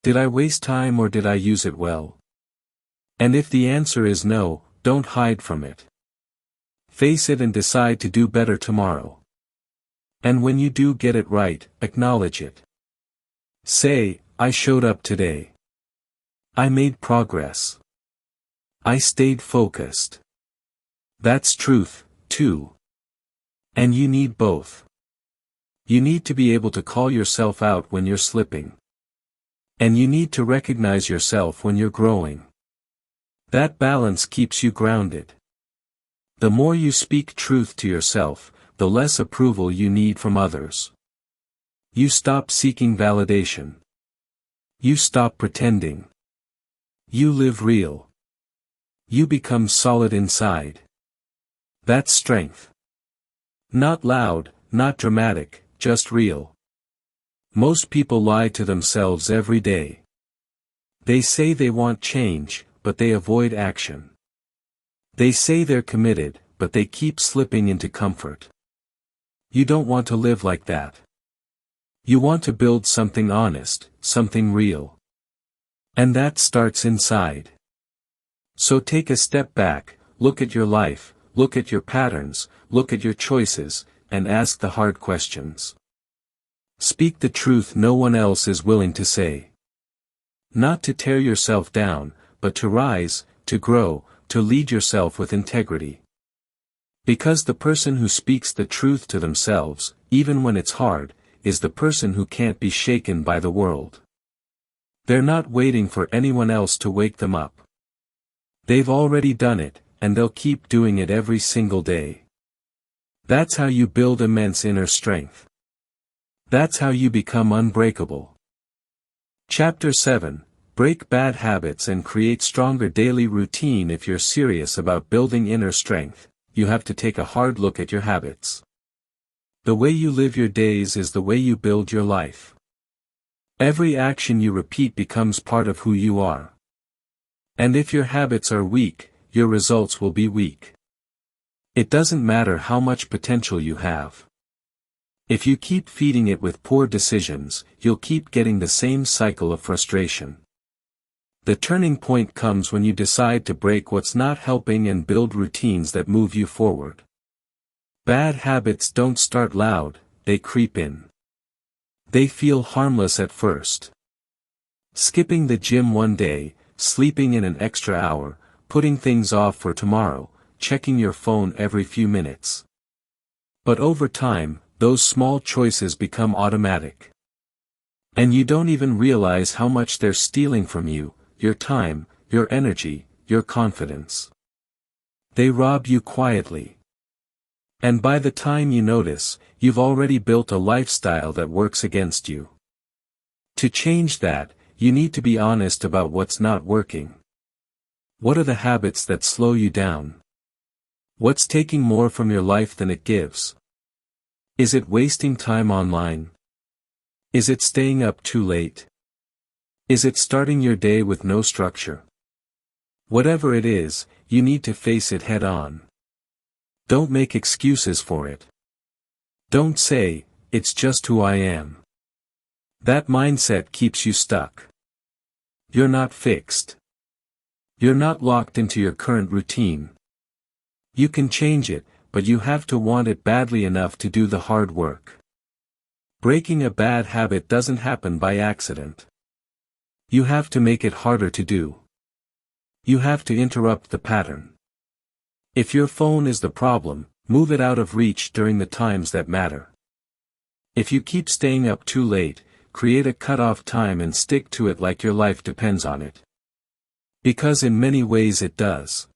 Did I waste time or did I use it well? And if the answer is no, don't hide from it. Face it and decide to do better tomorrow. And when you do get it right, acknowledge it. Say, I showed up today. I made progress. I stayed focused. That's truth, too. And you need both. You need to be able to call yourself out when you're slipping. And you need to recognize yourself when you're growing. That balance keeps you grounded. The more you speak truth to yourself, the less approval you need from others. You stop seeking validation. You stop pretending. You live real. You become solid inside. That's strength. Not loud, not dramatic, just real. Most people lie to themselves every day. They say they want change, but they avoid action. They say they're committed, but they keep slipping into comfort. You don't want to live like that. You want to build something honest, something real. And that starts inside. So take a step back, look at your life, look at your patterns, look at your choices, and ask the hard questions. Speak the truth no one else is willing to say. Not to tear yourself down, but to rise, to grow, to lead yourself with integrity. Because the person who speaks the truth to themselves, even when it's hard, is the person who can't be shaken by the world. They're not waiting for anyone else to wake them up. They've already done it, and they'll keep doing it every single day. That's how you build immense inner strength. That's how you become unbreakable. Chapter 7: Break bad habits and create stronger daily routine. If you're serious about building inner strength, you have to take a hard look at your habits. The way you live your days is the way you build your life. Every action you repeat becomes part of who you are. And if your habits are weak, your results will be weak. It doesn't matter how much potential you have. If you keep feeding it with poor decisions, you'll keep getting the same cycle of frustration. The turning point comes when you decide to break what's not helping and build routines that move you forward. Bad habits don't start loud, they creep in. They feel harmless at first. Skipping the gym one day, sleeping in an extra hour, putting things off for tomorrow, checking your phone every few minutes. But over time, those small choices become automatic. And you don't even realize how much they're stealing from you, your time, your energy, your confidence. They rob you quietly. And by the time you notice, you've already built a lifestyle that works against you. To change that, you need to be honest about what's not working. What are the habits that slow you down? What's taking more from your life than it gives? Is it wasting time online? Is it staying up too late? Is it starting your day with no structure? Whatever it is, you need to face it head on. Don't make excuses for it. Don't say, "It's just who I am." That mindset keeps you stuck. You're not fixed. You're not locked into your current routine. You can change it, but you have to want it badly enough to do the hard work. Breaking a bad habit doesn't happen by accident. You have to make it harder to do. You have to interrupt the pattern. If your phone is the problem, move it out of reach during the times that matter. If you keep staying up too late, create a cutoff time and stick to it like your life depends on it. Because in many ways it does.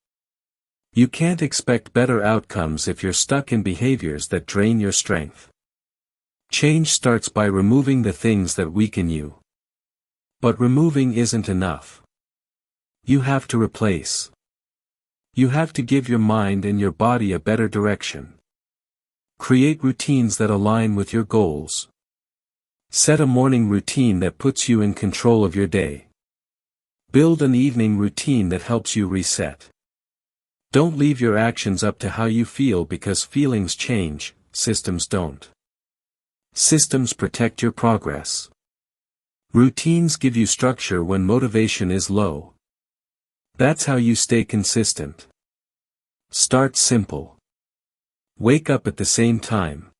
You can't expect better outcomes if you're stuck in behaviors that drain your strength. Change starts by removing the things that weaken you. But removing isn't enough. You have to replace. You have to give your mind and your body a better direction. Create routines that align with your goals. Set a morning routine that puts you in control of your day. Build an evening routine that helps you reset. Don't leave your actions up to how you feel because feelings change, systems don't. Systems protect your progress. Routines give you structure when motivation is low. That's how you stay consistent. Start simple. Wake up at the same time.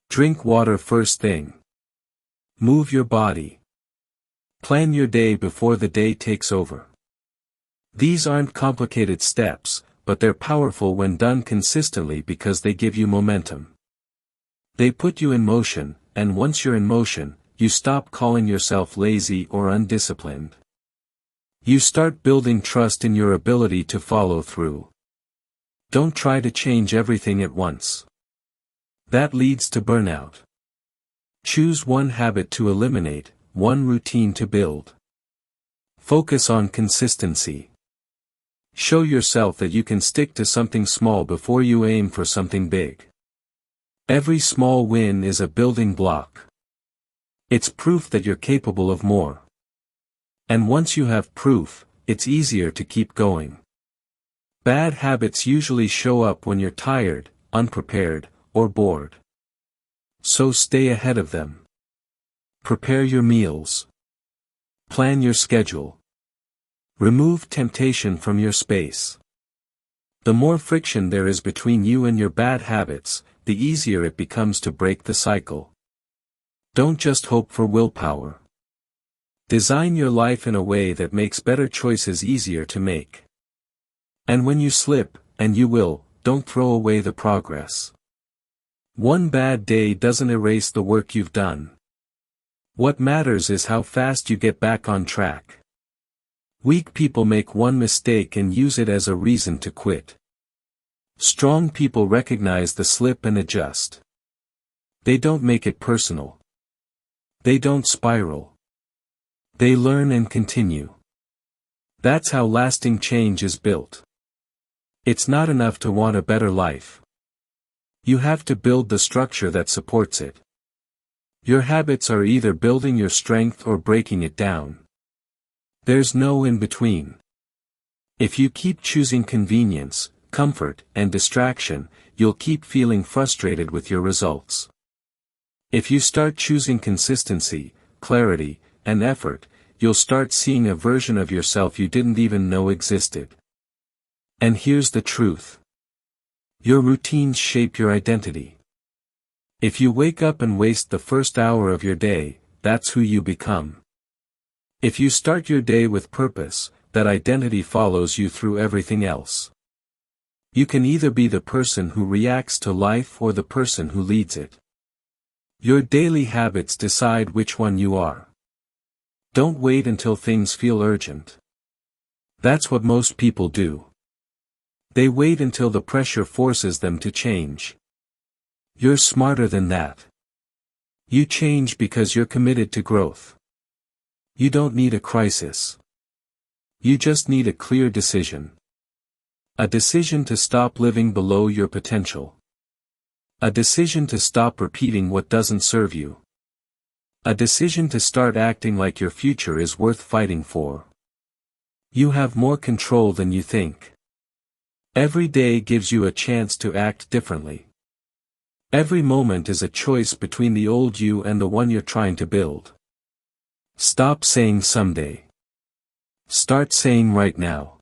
Drink water first thing. Move your body. Plan your day before the day takes over. These aren't complicated steps, but they're powerful when done consistently because they give you momentum. They put you in motion, and once you're in motion, you stop calling yourself lazy or undisciplined. You start building trust in your ability to follow through. Don't try to change everything at once. That leads to burnout. Choose one habit to eliminate, one routine to build. Focus on consistency. Show yourself that you can stick to something small before you aim for something big. Every small win is a building block. It's proof that you're capable of more. And once you have proof, it's easier to keep going. Bad habits usually show up when you're tired, unprepared, or bored. So stay ahead of them. Prepare your meals. Plan your schedule. Remove temptation from your space. The more friction there is between you and your bad habits, the easier it becomes to break the cycle. Don't just hope for willpower. Design your life in a way that makes better choices easier to make. And when you slip, and you will, don't throw away the progress. One bad day doesn't erase the work you've done. What matters is how fast you get back on track. Weak people make one mistake and use it as a reason to quit. Strong people recognize the slip and adjust. They don't make it personal. They don't spiral. They learn and continue. That's how lasting change is built. It's not enough to want a better life. You have to build the structure that supports it. Your habits are either building your strength or breaking it down. There's no in between. If you keep choosing convenience, comfort, and distraction, you'll keep feeling frustrated with your results. If you start choosing consistency, clarity, and effort, you'll start seeing a version of yourself you didn't even know existed. And here's the truth. Your routines shape your identity. If you wake up and waste the first hour of your day, that's who you become. If you start your day with purpose, that identity follows you through everything else. You can either be the person who reacts to life or the person who leads it. Your daily habits decide which one you are. Don't wait until things feel urgent. That's what most people do. They wait until the pressure forces them to change. You're smarter than that. You change because you're committed to growth. You don't need a crisis. You just need a clear decision. A decision to stop living below your potential. A decision to stop repeating what doesn't serve you. A decision to start acting like your future is worth fighting for. You have more control than you think. Every day gives you a chance to act differently. Every moment is a choice between the old you and the one you're trying to build. Stop saying someday. Start saying right now.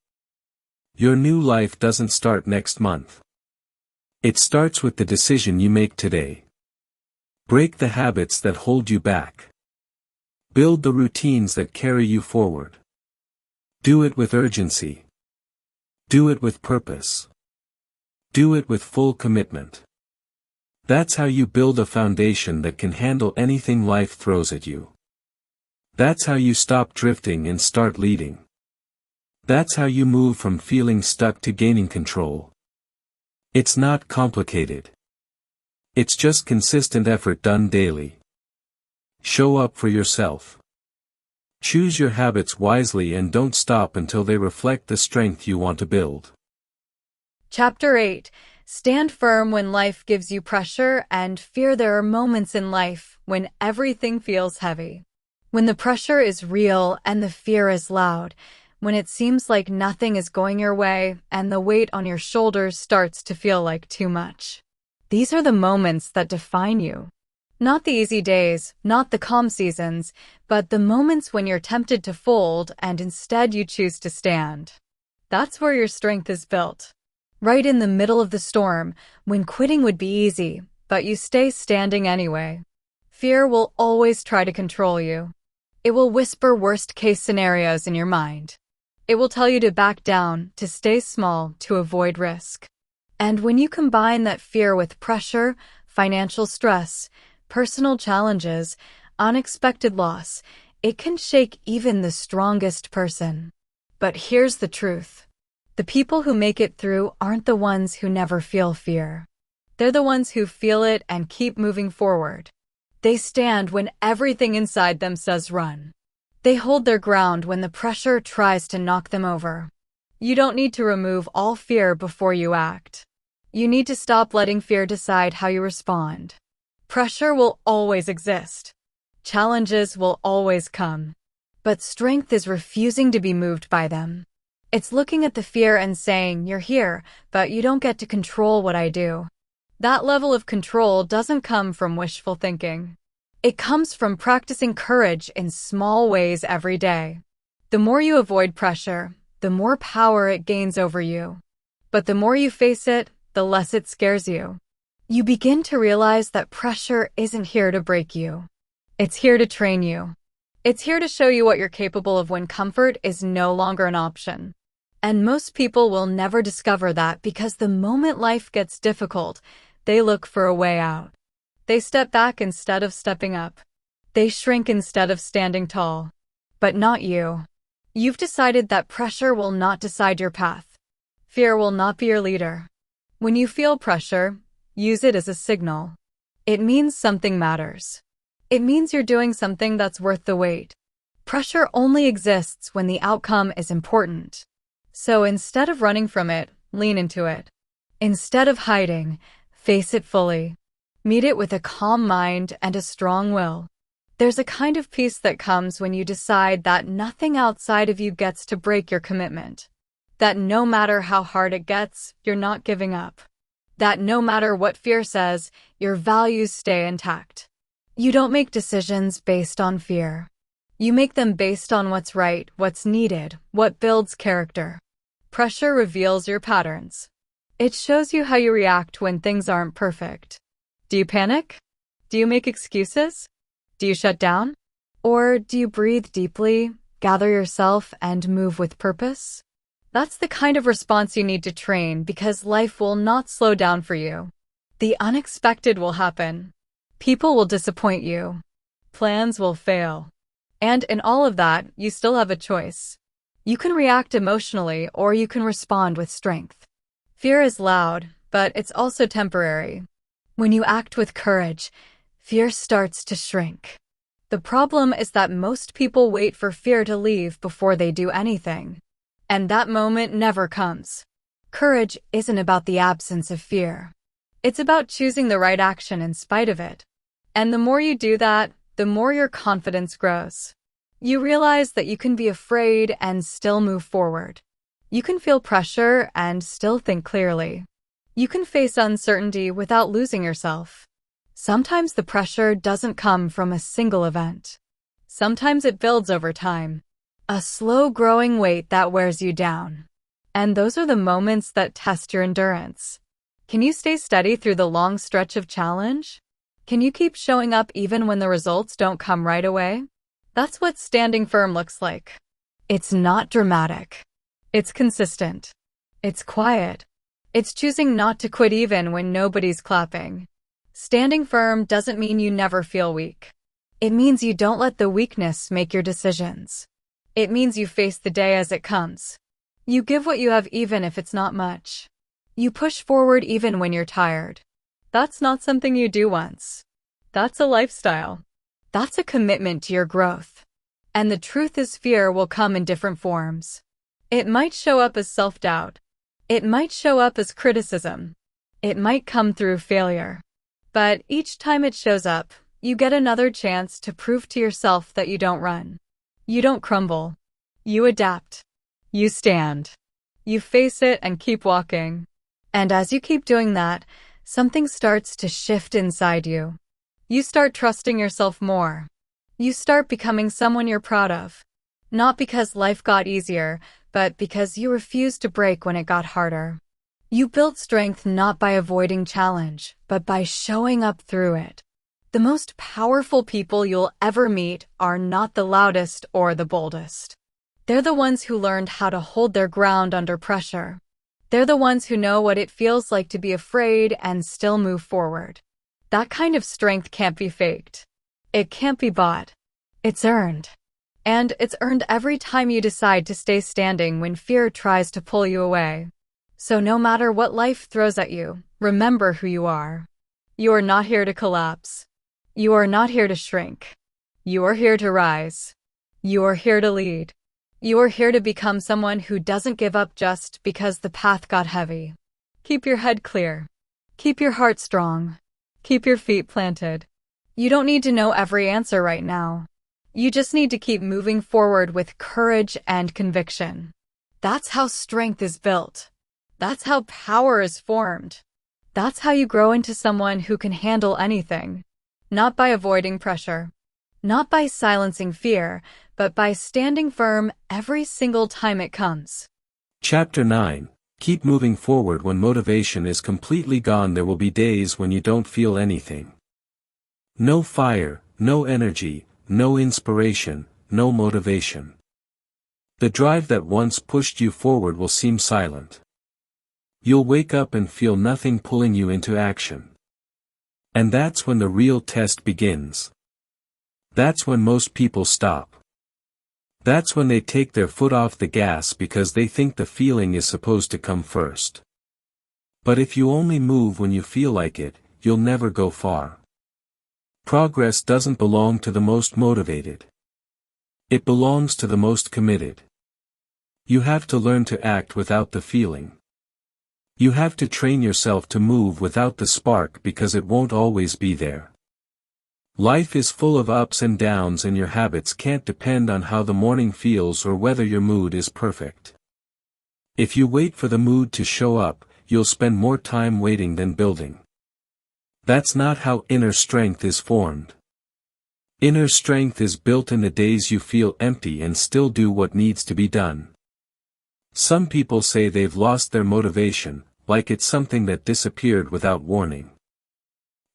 Your new life doesn't start next month. It starts with the decision you make today. Break the habits that hold you back. Build the routines that carry you forward. Do it with urgency. Do it with purpose. Do it with full commitment. That's how you build a foundation that can handle anything life throws at you. That's how you stop drifting and start leading. That's how you move from feeling stuck to gaining control. It's not complicated. It's just consistent effort done daily. Show up for yourself. Choose your habits wisely and don't stop until they reflect the strength you want to build. Chapter 8. Stand firm when life gives you pressure and fear. There are moments in life when everything feels heavy. When the pressure is real and the fear is loud. When it seems like nothing is going your way and the weight on your shoulders starts to feel like too much. These are the moments that define you. Not the easy days, not the calm seasons, but the moments when you're tempted to fold and instead you choose to stand. That's where your strength is built. Right in the middle of the storm, when quitting would be easy, but you stay standing anyway. Fear will always try to control you. It will whisper worst-case scenarios in your mind. It will tell you to back down, to stay small, to avoid risk. And when you combine that fear with pressure, financial stress, personal challenges, unexpected loss, it can shake even the strongest person. But here's the truth. The people who make it through aren't the ones who never feel fear. They're the ones who feel it and keep moving forward. They stand when everything inside them says run. They hold their ground when the pressure tries to knock them over. You don't need to remove all fear before you act. You need to stop letting fear decide how you respond. Pressure will always exist. Challenges will always come. But strength is refusing to be moved by them. It's looking at the fear and saying, you're here, but you don't get to control what I do. That level of control doesn't come from wishful thinking. It comes from practicing courage in small ways every day. The more you avoid pressure, the more power it gains over you. But the more you face it, the less it scares you. You begin to realize that pressure isn't here to break you. It's here to train you. It's here to show you what you're capable of when comfort is no longer an option. And most people will never discover that because the moment life gets difficult, they look for a way out. They step back instead of stepping up. They shrink instead of standing tall. But not you. You've decided that pressure will not decide your path. Fear will not be your leader. When you feel pressure, use it as a signal. It means something matters. It means you're doing something that's worth the wait. Pressure only exists when the outcome is important. So instead of running from it, lean into it. Instead of hiding, face it fully. Meet it with a calm mind and a strong will. There's a kind of peace that comes when you decide that nothing outside of you gets to break your commitment. That no matter how hard it gets, you're not giving up. That no matter what fear says, your values stay intact. You don't make decisions based on fear. You make them based on what's right, what's needed, what builds character. Pressure reveals your patterns. It shows you how you react when things aren't perfect. Do you panic? Do you make excuses? Do you shut down? Or do you breathe deeply, gather yourself, and move with purpose? That's the kind of response you need to train because life will not slow down for you. The unexpected will happen. People will disappoint you. Plans will fail. And in all of that, you still have a choice. You can react emotionally or you can respond with strength. Fear is loud, but it's also temporary. When you act with courage, fear starts to shrink. The problem is that most people wait for fear to leave before they do anything. And that moment never comes. Courage isn't about the absence of fear. It's about choosing the right action in spite of it. And the more you do that, the more your confidence grows. You realize that you can be afraid and still move forward. You can feel pressure and still think clearly. You can face uncertainty without losing yourself. Sometimes the pressure doesn't come from a single event. Sometimes it builds over time. A slow-growing weight that wears you down. And those are the moments that test your endurance. Can you stay steady through the long stretch of challenge? Can you keep showing up even when the results don't come right away? That's what standing firm looks like. It's not dramatic. It's consistent. It's quiet. It's choosing not to quit even when nobody's clapping. Standing firm doesn't mean you never feel weak. It means you don't let the weakness make your decisions. It means you face the day as it comes. You give what you have even if it's not much. You push forward even when you're tired. That's not something you do once. That's a lifestyle. That's a commitment to your growth. And the truth is, fear will come in different forms. It might show up as self-doubt. It might show up as criticism. It might come through failure. But each time it shows up, you get another chance to prove to yourself that you don't run. You don't crumble. You adapt. You stand. You face it and keep walking. And as you keep doing that, something starts to shift inside you. You start trusting yourself more. You start becoming someone you're proud of. Not because life got easier, but because you refused to break when it got harder. You build strength not by avoiding challenge, but by showing up through it. The most powerful people you'll ever meet are not the loudest or the boldest. They're the ones who learned how to hold their ground under pressure. They're the ones who know what it feels like to be afraid and still move forward. That kind of strength can't be faked. It can't be bought. It's earned. And it's earned every time you decide to stay standing when fear tries to pull you away. So no matter what life throws at you, remember who you are. You are not here to collapse. You are not here to shrink. You are here to rise. You are here to lead. You are here to become someone who doesn't give up just because the path got heavy. Keep your head clear. Keep your heart strong. Keep your feet planted. You don't need to know every answer right now. You just need to keep moving forward with courage and conviction. That's how strength is built. That's how power is formed. That's how you grow into someone who can handle anything. Not by avoiding pressure. Not by silencing fear, but by standing firm every single time it comes. Chapter 9. Keep moving forward when motivation is completely gone. There will be days when you don't feel anything. No fire, no energy, no inspiration, no motivation. The drive that once pushed you forward will seem silent. You'll wake up and feel nothing pulling you into action. And that's when the real test begins. That's when most people stop. That's when they take their foot off the gas because they think the feeling is supposed to come first. But if you only move when you feel like it, you'll never go far. Progress doesn't belong to the most motivated. It belongs to the most committed. You have to learn to act without the feeling. You have to train yourself to move without the spark because it won't always be there. Life is full of ups and downs, and your habits can't depend on how the morning feels or whether your mood is perfect. If you wait for the mood to show up, you'll spend more time waiting than building. That's not how inner strength is formed. Inner strength is built in the days you feel empty and still do what needs to be done. Some people say they've lost their motivation, like it's something that disappeared without warning.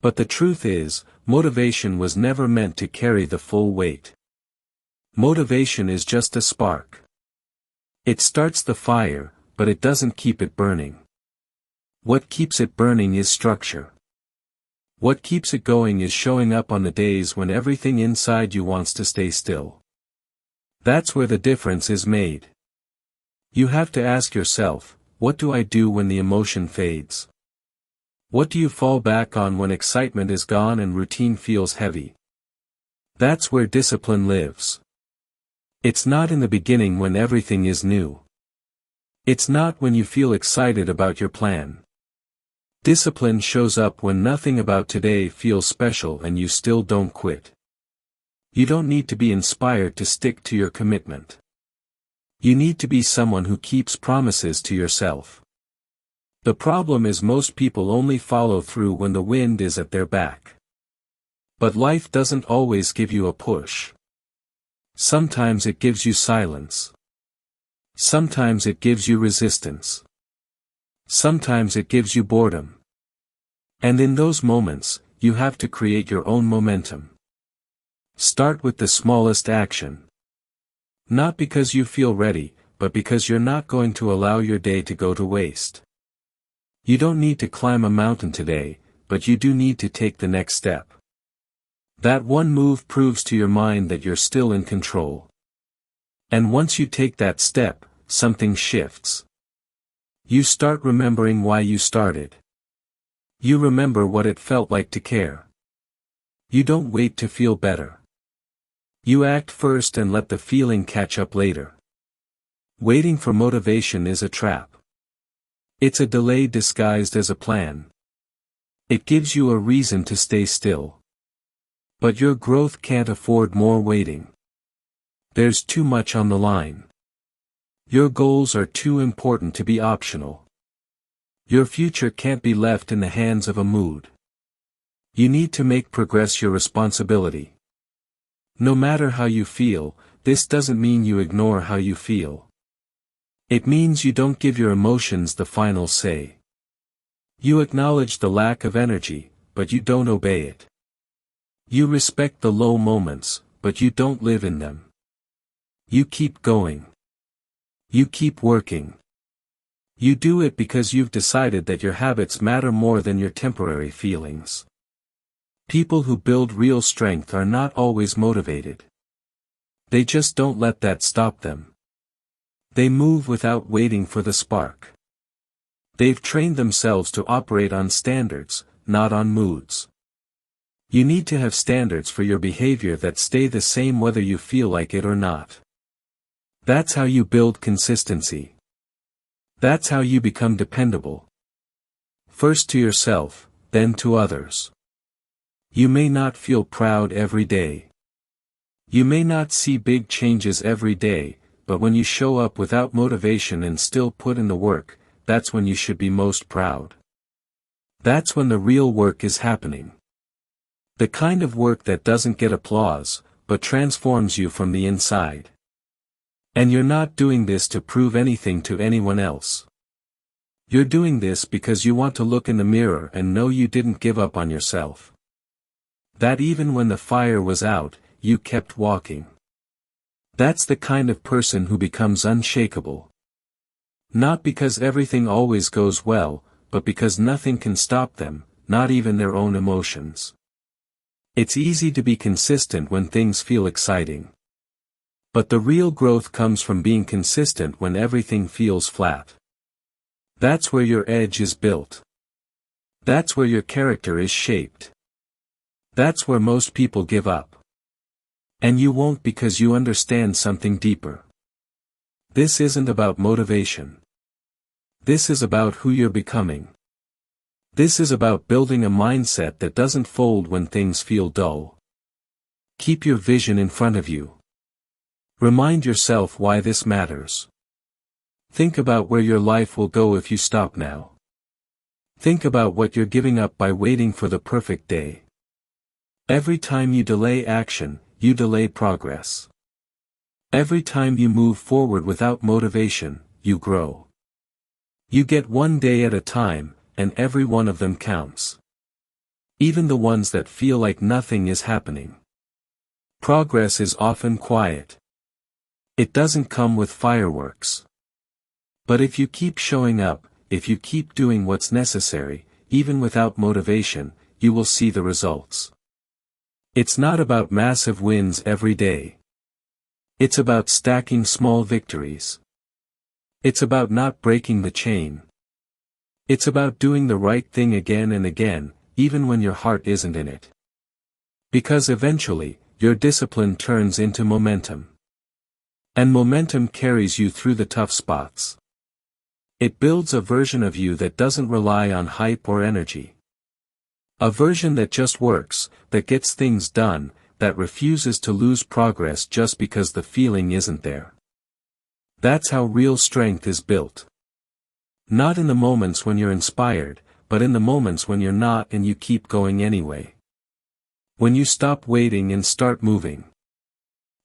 But the truth is, motivation was never meant to carry the full weight. Motivation is just a spark. It starts the fire, but it doesn't keep it burning. What keeps it burning is structure. What keeps it going is showing up on the days when everything inside you wants to stay still. That's where the difference is made. You have to ask yourself, what do I do when the emotion fades? What do you fall back on when excitement is gone and routine feels heavy? That's where discipline lives. It's not in the beginning when everything is new. It's not when you feel excited about your plan. Discipline shows up when nothing about today feels special and you still don't quit. You don't need to be inspired to stick to your commitment. You need to be someone who keeps promises to yourself. The problem is most people only follow through when the wind is at their back. But life doesn't always give you a push. Sometimes it gives you silence. Sometimes it gives you resistance. Sometimes it gives you boredom. And in those moments, you have to create your own momentum. Start with the smallest action. Not because you feel ready, but because you're not going to allow your day to go to waste. You don't need to climb a mountain today, but you do need to take the next step. That one move proves to your mind that you're still in control. And once you take that step, something shifts. You start remembering why you started. You remember what it felt like to care. You don't wait to feel better. You act first and let the feeling catch up later. Waiting for motivation is a trap. It's a delay disguised as a plan. It gives you a reason to stay still. But your growth can't afford more waiting. There's too much on the line. Your goals are too important to be optional. Your future can't be left in the hands of a mood. You need to make progress your responsibility. No matter how you feel, this doesn't mean you ignore how you feel. It means you don't give your emotions the final say. You acknowledge the lack of energy, but you don't obey it. You respect the low moments, but you don't live in them. You keep going. You keep working. You do it because you've decided that your habits matter more than your temporary feelings. People who build real strength are not always motivated. They just don't let that stop them. They move without waiting for the spark. They've trained themselves to operate on standards, not on moods. You need to have standards for your behavior that stay the same whether you feel like it or not. That's how you build consistency. That's how you become dependable. First to yourself, then to others. You may not feel proud every day. You may not see big changes every day, but when you show up without motivation and still put in the work, that's when you should be most proud. That's when the real work is happening. The kind of work that doesn't get applause, but transforms you from the inside. And you're not doing this to prove anything to anyone else. You're doing this because you want to look in the mirror and know you didn't give up on yourself. That even when the fire was out, you kept walking. That's the kind of person who becomes unshakable. Not because everything always goes well, but because nothing can stop them, not even their own emotions. It's easy to be consistent when things feel exciting. But the real growth comes from being consistent when everything feels flat. That's where your edge is built. That's where your character is shaped. That's where most people give up. And you won't because you understand something deeper. This isn't about motivation. This is about who you're becoming. This is about building a mindset that doesn't fold when things feel dull. Keep your vision in front of you. Remind yourself why this matters. Think about where your life will go if you stop now. Think about what you're giving up by waiting for the perfect day. Every time you delay action, you delay progress. Every time you move forward without motivation, you grow. You get one day at a time, and every one of them counts. Even the ones that feel like nothing is happening. Progress is often quiet. It doesn't come with fireworks. But if you keep showing up, if you keep doing what's necessary, even without motivation, you will see the results. It's not about massive wins every day. It's about stacking small victories. It's about not breaking the chain. It's about doing the right thing again and again, even when your heart isn't in it. Because eventually, your discipline turns into momentum. And momentum carries you through the tough spots. It builds a version of you that doesn't rely on hype or energy. A version that just works, that gets things done, that refuses to lose progress just because the feeling isn't there. That's how real strength is built. Not in the moments when you're inspired, but in the moments when you're not and you keep going anyway. When you stop waiting and start moving.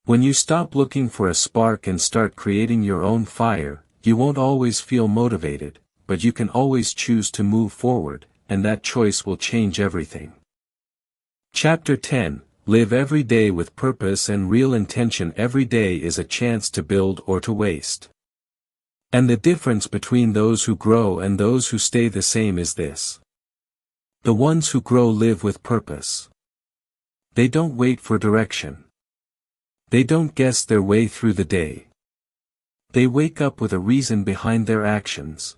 When you stop looking for a spark and start creating your own fire, you won't always feel motivated, but you can always choose to move forward, and that choice will change everything. Chapter 10. Live every day with purpose and real intention. Every day is a chance to build or to waste. And the difference between those who grow and those who stay the same is this. The ones who grow live with purpose. They don't wait for direction. They don't guess their way through the day. They wake up with a reason behind their actions.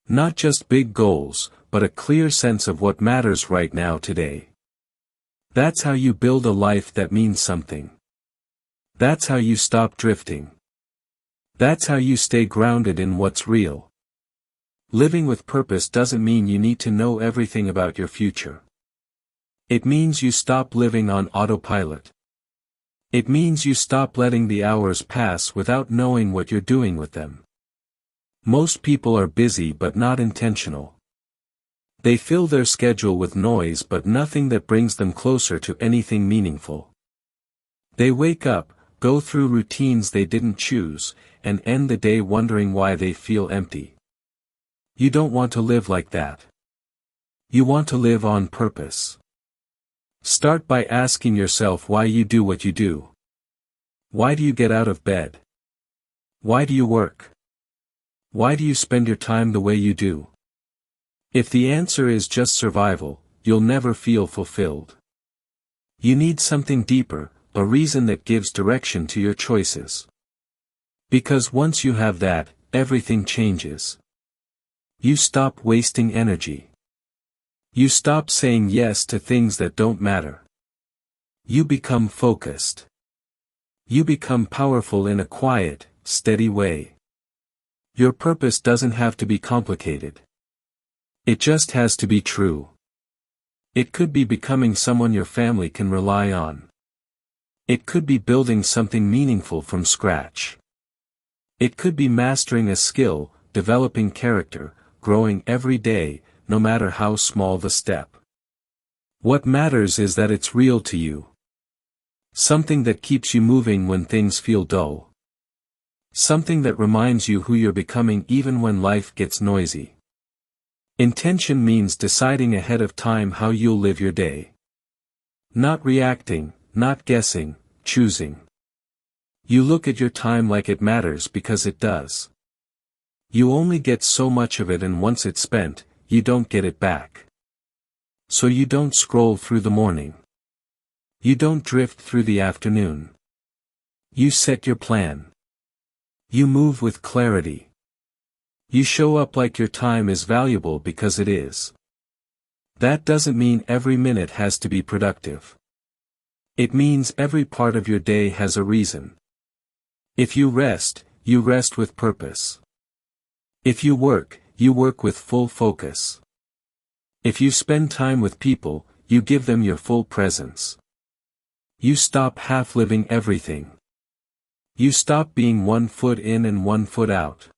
Not just big goals, but a clear sense of what matters right now today. That's how you build a life that means something. That's how you stop drifting. That's how you stay grounded in what's real. Living with purpose doesn't mean you need to know everything about your future. It means you stop living on autopilot. It means you stop letting the hours pass without knowing what you're doing with them. Most people are busy but not intentional. They fill their schedule with noise but nothing that brings them closer to anything meaningful. They wake up, go through routines they didn't choose, and end the day wondering why they feel empty. You don't want to live like that. You want to live on purpose. Start by asking yourself why you do what you do. Why do you get out of bed? Why do you work? Why do you spend your time the way you do? If the answer is just survival, you'll never feel fulfilled. You need something deeper, a reason that gives direction to your choices. Because once you have that, everything changes. You stop wasting energy. You stop saying yes to things that don't matter. You become focused. You become powerful in a quiet, steady way. Your purpose doesn't have to be complicated. It just has to be true. It could be becoming someone your family can rely on. It could be building something meaningful from scratch. It could be mastering a skill, developing character, growing every day, no matter how small the step. What matters is that it's real to you. Something that keeps you moving when things feel dull. Something that reminds you who you're becoming even when life gets noisy. Intention means deciding ahead of time how you'll live your day. Not reacting, not guessing, choosing. You look at your time like it matters because it does. You only get so much of it, and once it's spent, you don't get it back. So you don't scroll through the morning. You don't drift through the afternoon. You set your plan. You move with clarity. You show up like your time is valuable because it is. That doesn't mean every minute has to be productive. It means every part of your day has a reason. If you rest with purpose. If you work with full focus. If you spend time with people, you give them your full presence. You stop half-living everything. You stop being 1 foot in and 1 foot out.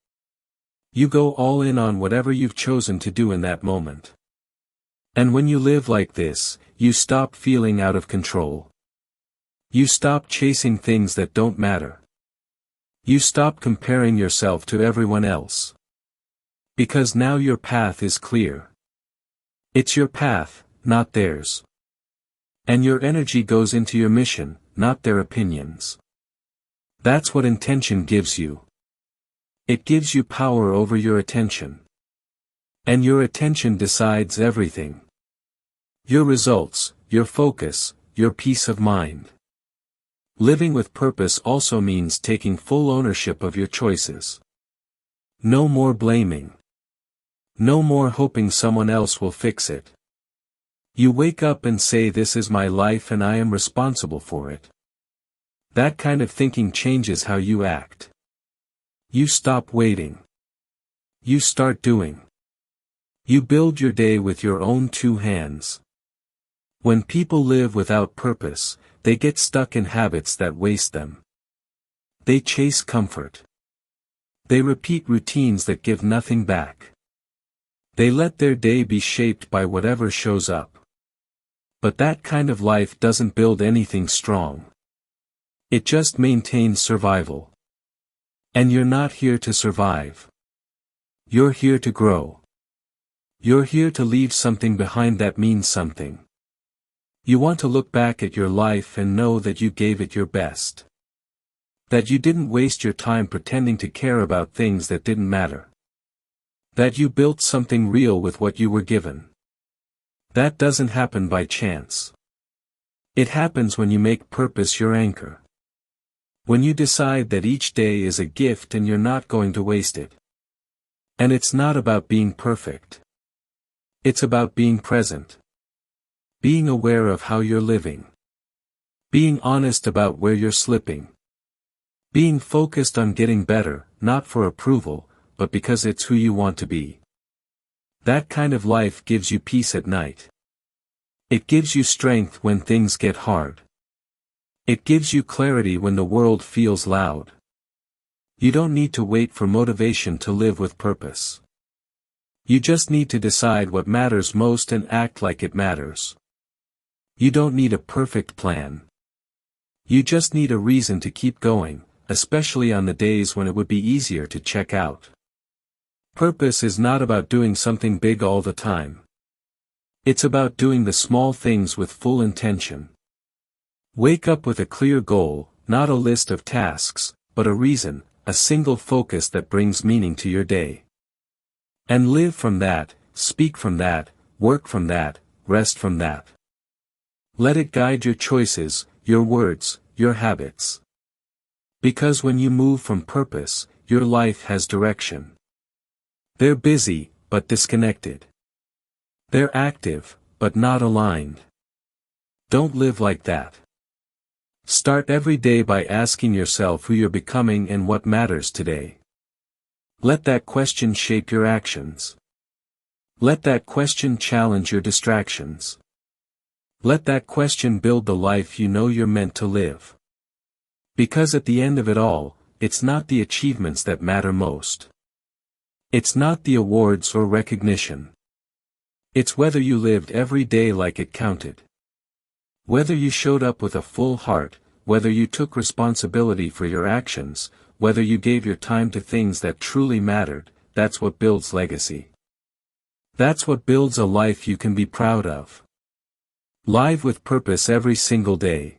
You go all in on whatever you've chosen to do in that moment. And when you live like this, you stop feeling out of control. You stop chasing things that don't matter. You stop comparing yourself to everyone else. Because now your path is clear. It's your path, not theirs. And your energy goes into your mission, not their opinions. That's what intention gives you. It gives you power over your attention. And your attention decides everything. Your results, your focus, your peace of mind. Living with purpose also means taking full ownership of your choices. No more blaming. No more hoping someone else will fix it. You wake up and say, this is my life and I am responsible for it. That kind of thinking changes how you act. You stop waiting. You start doing. You build your day with your own 2 hands. When people live without purpose, they get stuck in habits that waste them. They chase comfort. They repeat routines that give nothing back. They let their day be shaped by whatever shows up. But that kind of life doesn't build anything strong. It just maintains survival. And you're not here to survive. You're here to grow. You're here to leave something behind that means something. You want to look back at your life and know that you gave it your best. That you didn't waste your time pretending to care about things that didn't matter. That you built something real with what you were given. That doesn't happen by chance. It happens when you make purpose your anchor. When you decide that each day is a gift and you're not going to waste it. And it's not about being perfect. It's about being present. Being aware of how you're living. Being honest about where you're slipping. Being focused on getting better, not for approval, but because it's who you want to be. That kind of life gives you peace at night. It gives you strength when things get hard. It gives you clarity when the world feels loud. You don't need to wait for motivation to live with purpose. You just need to decide what matters most and act like it matters. You don't need a perfect plan. You just need a reason to keep going, especially on the days when it would be easier to check out. Purpose is not about doing something big all the time. It's about doing the small things with full intention. Wake up with a clear goal, not a list of tasks, but a reason, a single focus that brings meaning to your day. And live from that, speak from that, work from that, rest from that. Let it guide your choices, your words, your habits. Because when you move from purpose, your life has direction. They're busy, but disconnected. They're active, but not aligned. Don't live like that. Start every day by asking yourself who you're becoming and what matters today. Let that question shape your actions. Let that question challenge your distractions. Let that question build the life you know you're meant to live. Because at the end of it all, it's not the achievements that matter most. It's not the awards or recognition. It's whether you lived every day like it counted. Whether you showed up with a full heart, whether you took responsibility for your actions, whether you gave your time to things that truly mattered, that's what builds legacy. That's what builds a life you can be proud of. Live with purpose every single day.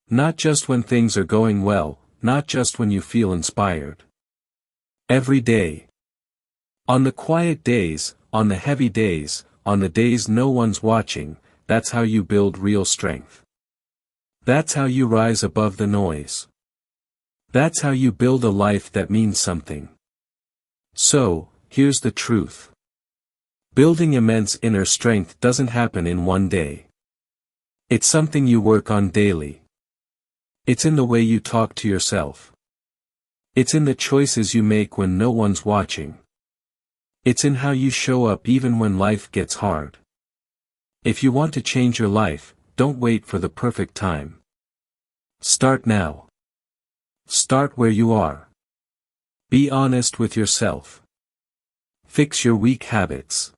Not just when things are going well, not just when you feel inspired. Every day. On the quiet days, on the heavy days, on the days no one's watching, that's how you build real strength. That's how you rise above the noise. That's how you build a life that means something. So, here's the truth. Building immense inner strength doesn't happen in one day. It's something you work on daily. It's in the way you talk to yourself. It's in the choices you make when no one's watching. It's in how you show up even when life gets hard. If you want to change your life, don't wait for the perfect time. Start now. Start where you are. Be honest with yourself. Fix your weak habits.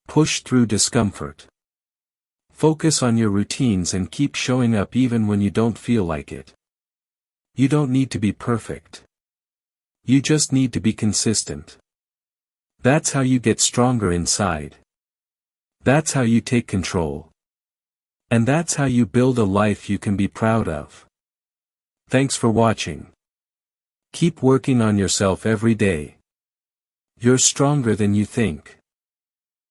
Push through discomfort. Focus on your routines and keep showing up even when you don't feel like it. You don't need to be perfect. You just need to be consistent. That's how you get stronger inside. That's how you take control. And that's how you build a life you can be proud of. Thanks for watching. Keep working on yourself every day. You're stronger than you think.